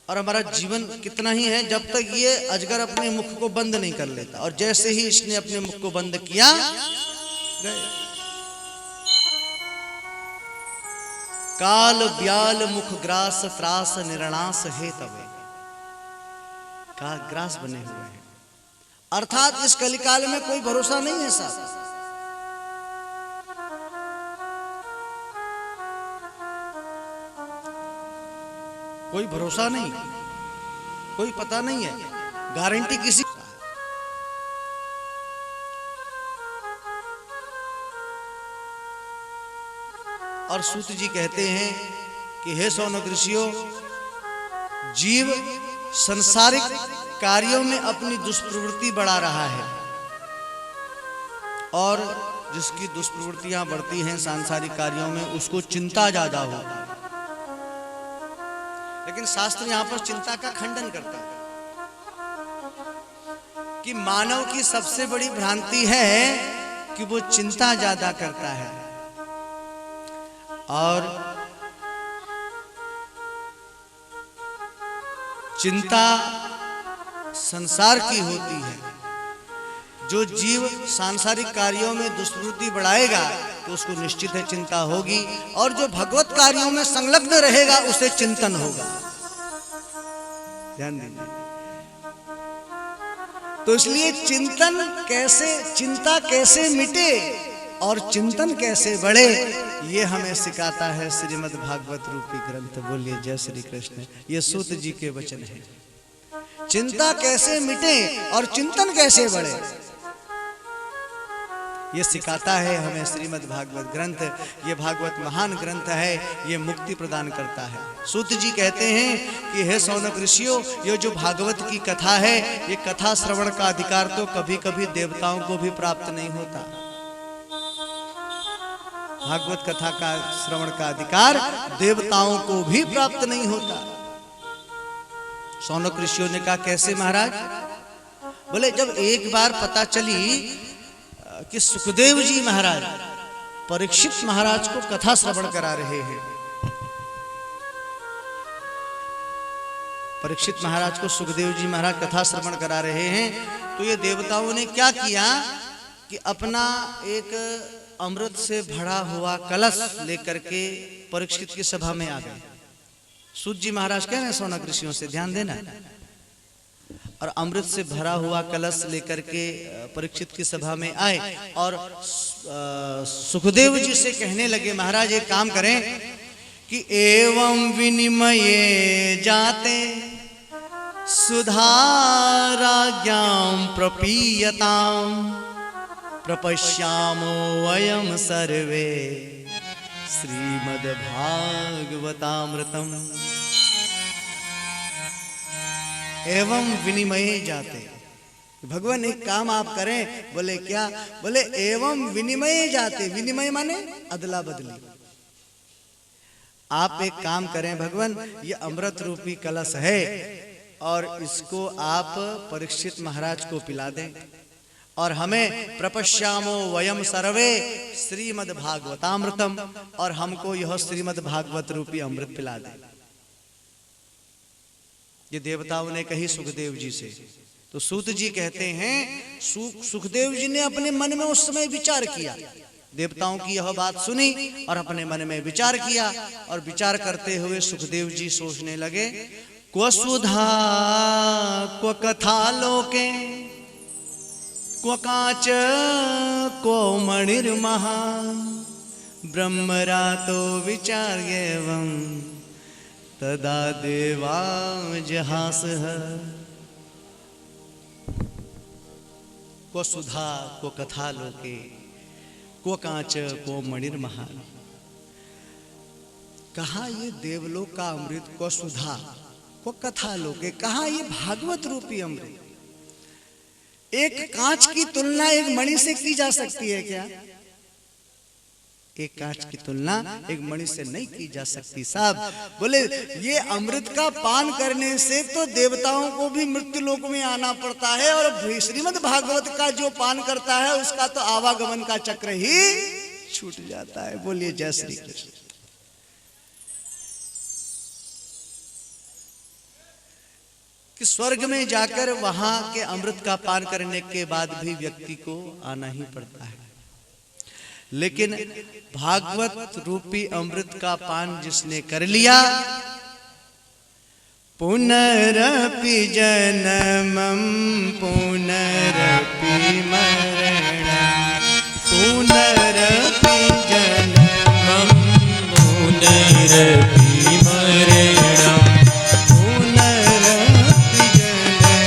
और हमारा जीवन कितना ही है जब तक ये अजगर अपने मुख को बंद नहीं कर लेता, और जैसे ही इसने अपने मुख को बंद किया गए। काल ब्याल मुख ग्रास त्रास निर्णास है तवे। का ग्रास बने हुए हैं, अर्थात इस कलिकाल में कोई भरोसा नहीं है साहब। कोई भरोसा नहीं, कोई पता नहीं है, गारंटी किसी। और सूत जी कहते हैं कि हे शौनक ऋषियों, जीव संसारिक कार्यों में अपनी दुष्प्रवृत्ति बढ़ा रहा है, और जिसकी दुष्प्रवृत्तियां बढ़ती हैं सांसारिक कार्यों में उसको चिंता ज्यादा होती है। लेकिन शास्त्र यहां पर चिंता का खंडन करता है कि मानव की सबसे बड़ी भ्रांति है कि वो चिंता ज्यादा करता है, और चिंता संसार की होती है। जो जीव सांसारिक कार्यों में दुष्प्रवृत्ति बढ़ाएगा तो उसको निश्चित है चिंता होगी, और जो भगवत कार्यों में संलग्न रहेगा उसे चिंतन होगा। ध्यान दीजिए। तो इसलिए चिंता कैसे मिटे और चिंतन कैसे बढ़े, ये हमें सिखाता है श्रीमद् भागवत रूपी ग्रंथ। बोलिए जय श्री कृष्ण। ये सूत जी के वचन है। चिंता कैसे मिटे और चिंतन कैसे बढ़े, ये सिखाता है हमें श्रीमद् भागवत ग्रंथ। ये भागवत महान ग्रंथ है, ये मुक्ति प्रदान करता है। सूत जी कहते हैं कि हे सौनक ऋषियों, ये जो भागवत की कथा है, ये कथा श्रवण का अधिकार तो कभी कभी देवताओं को भी प्राप्त नहीं होता। भागवत कथा का श्रवण का अधिकार देवताओं को भी प्राप्त नहीं होता। सौनक ऋषियों ने कहा कैसे महाराज? बोले जब एक बार पता चली कि सुखदेव जी महाराज परीक्षित महाराज को कथा श्रवण करा रहे हैं, परीक्षित महाराज को सुखदेव जी महाराज कथा श्रवण करा रहे हैं, तो ये देवताओं ने क्या किया कि अपना एक अमृत से भरा हुआ कलश लेकर के परीक्षित की सभा में आ गए। सूत जी महाराज कह रहे हैं सौनक ऋषियों से, ध्यान देना। और अमृत से भरा हुआ कलश लेकर के परीक्षित की सभा में आए और सुखदेव जी से कहने लगे महाराज एक काम करें कि एवं विनिमये जाते सुधाराज्ञां प्रपीयताम् प्रपश्यामो वयं सर्वे श्रीमद्भागवतामृतम्। एवं विनिमये जाते। भगवान एक काम आप करें। बोले क्या? बोले एवं विनिमये जाते। विनिमय माने अदला बदली। आप एक काम करें भगवान, ये अमृत रूपी कलश है और इसको आप परीक्षित महाराज को पिला दें और हमें प्रपश्यामो वयम सर्वे श्रीमद् भागवतामृतम, और हमको यह श्रीमद् भागवत रूपी अमृत पिला दें। ये देवताओं ने कही सुखदेव जी से। तो सूत जी कहते हैं सुखदेव जी ने अपने मन में उस समय विचार किया, देवताओं की यह बात सुनी और अपने मन में विचार किया, और विचार करते हुए सुखदेव जी सोचने लगे क्व सुधा क्व कथा लोके क्व काच क्व मणिर्महा ब्रह्मरातो विचार्येवं तदा देवा जहासः। क्व सुधा क्व कथा लोके क्व कांच क्व मणिर्महा। कहा ये देवलोक का अमृत क्व सुधा क्व कथा लोके, कहा ये भागवत रूपी अमृत। एक कांच की तुलना एक मणि से की जा सकती है क्या? एक कांच की तुलना एक मणि से नहीं की जा सकती साहब। बोले ये अमृत का पान करने से तो देवताओं को भी मृत्यु लोक में आना पड़ता है, और श्रीमद् भागवत का जो पान करता है उसका तो आवागमन का चक्र ही छूट जाता है। बोलिए जय श्री कृष्ण। कि स्वर्ग में जाकर वहां के अमृत का पान करने के बाद भी व्यक्ति को आना ही पड़ता है, लेकिन भागवत रूपी अमृत का पान जिसने कर लिया, पुनरपि जन्मं पुनरपि मरणं पुनरपि जन्मं पुनरपि मरणं पुनरपि जननी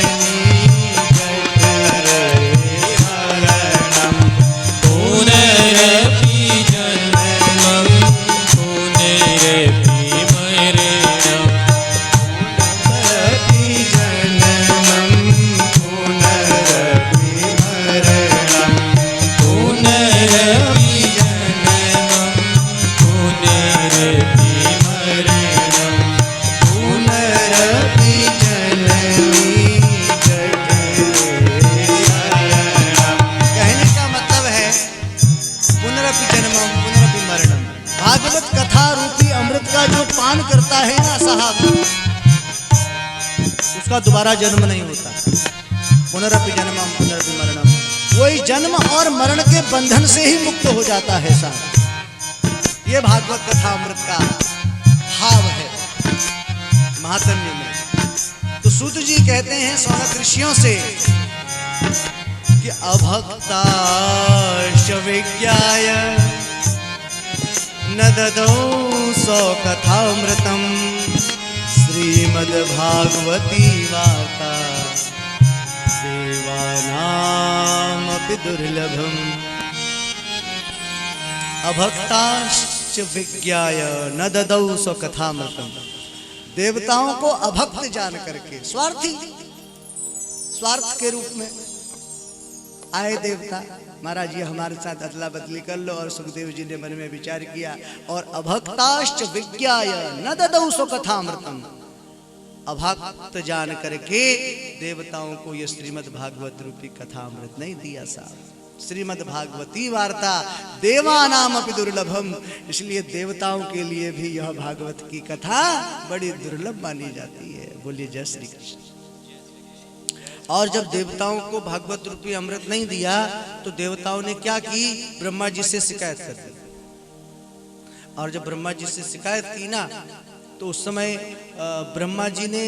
उसका दोबारा जन्म नहीं होता। पुनरपि जन्मम पुनरपि मरणम, वही जन्म और मरण के बंधन से ही मुक्त हो जाता है साहब। ये भागवत कथा अमृत का भाव है महात्म्य में। तो सूत जी कहते हैं सौनक ऋषियों से कि अभक्ता विज्ञाय न ददौ सौ कथामृतम श्रीमद्भागवती वार्ता देवानामपि दुर्लभम। अभक्ताश्च विज्ञाय न ददौ सौ कथामृतम, देवताओं को अभक्त जान करके, स्वार्थी, स्वार्थ के रूप में आए देवता, महाराज जी हमारे साथ अदला बदली कर लो। और सुखदेव जी ने मन में विचार किया और अभक्ताश्च विज्ञाय न ददौ सौ कथामृतम, अभक्त जान करके देवताओं को ये श्रीमद् भागवत रूपी कथामृत नहीं दिया साहब। श्रीमद् भागवती वार्ता देवानामपि दुर्लभम, इसलिए देवताओं के लिए भी यह भागवत की कथा बड़ी दुर्लभ मानी जाती है। बोलिए जय श्री कृष्ण। और जब देवताओं को भागवत रूपी अमृत नहीं दिया तो देवताओं ने क्या की, ब्रह्मा जी से शिकायत कर दी। और जब ब्रह्मा जी से शिकायत की ना, तो उस समय ब्रह्मा जी ने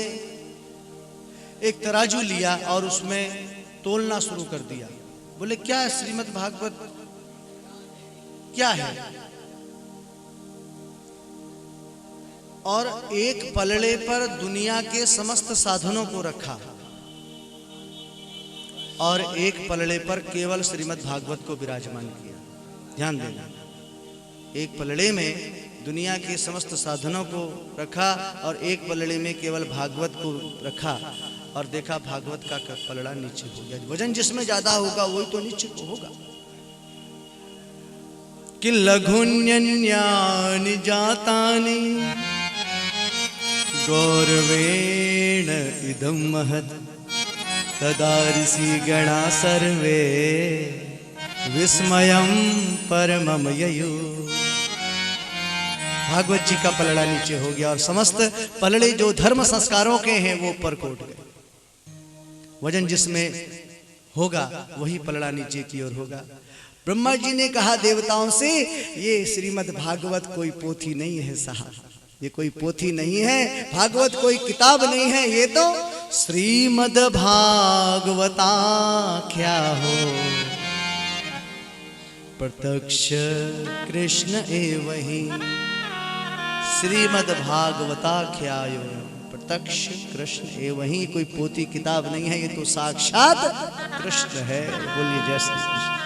एक तराजू लिया और उसमें तोलना शुरू कर दिया। बोले क्या है श्रीमद् भागवत क्या है? और एक पलड़े पर दुनिया के समस्त साधनों को रखा और एक पलड़े पर केवल श्रीमद् भागवत को विराजमान किया। ध्यान देना, एक पलड़े में दुनिया के समस्त साधनों को रखा और एक पलड़े में केवल भागवत को रखा और देखा भागवत का पलड़ा नीचे हो गया। वजन जिसमें ज्यादा होगा वही तो नीचे को होगा। कि लघुन्यन्यानि जातानि गौरवेण इदं महत् तदा ऋषि गणा सर्वे विस्मयं परमम ययु। भागवत जी का पलड़ा नीचे हो गया और समस्त पलड़े जो धर्म संस्कारों के हैं वो ऊपर को उठ गए। वजन जिसमें होगा वही पलड़ा नीचे की ओर होगा। ब्रह्मा जी ने कहा देवताओं से, ये श्रीमद् भागवत कोई पोथी नहीं है साहब, ये कोई पोथी नहीं है, भागवत कोई किताब नहीं है, ये तो श्रीमद् भागवताख्या हो प्रत्यक्ष कृष्ण एव ही। श्रीमद् भागवताख्यायो प्रत्यक्ष कृष्ण एव ही, कोई पोथी किताब नहीं है, ये तो साक्षात कृष्ण है। बोलिए जय श्री कृष्ण।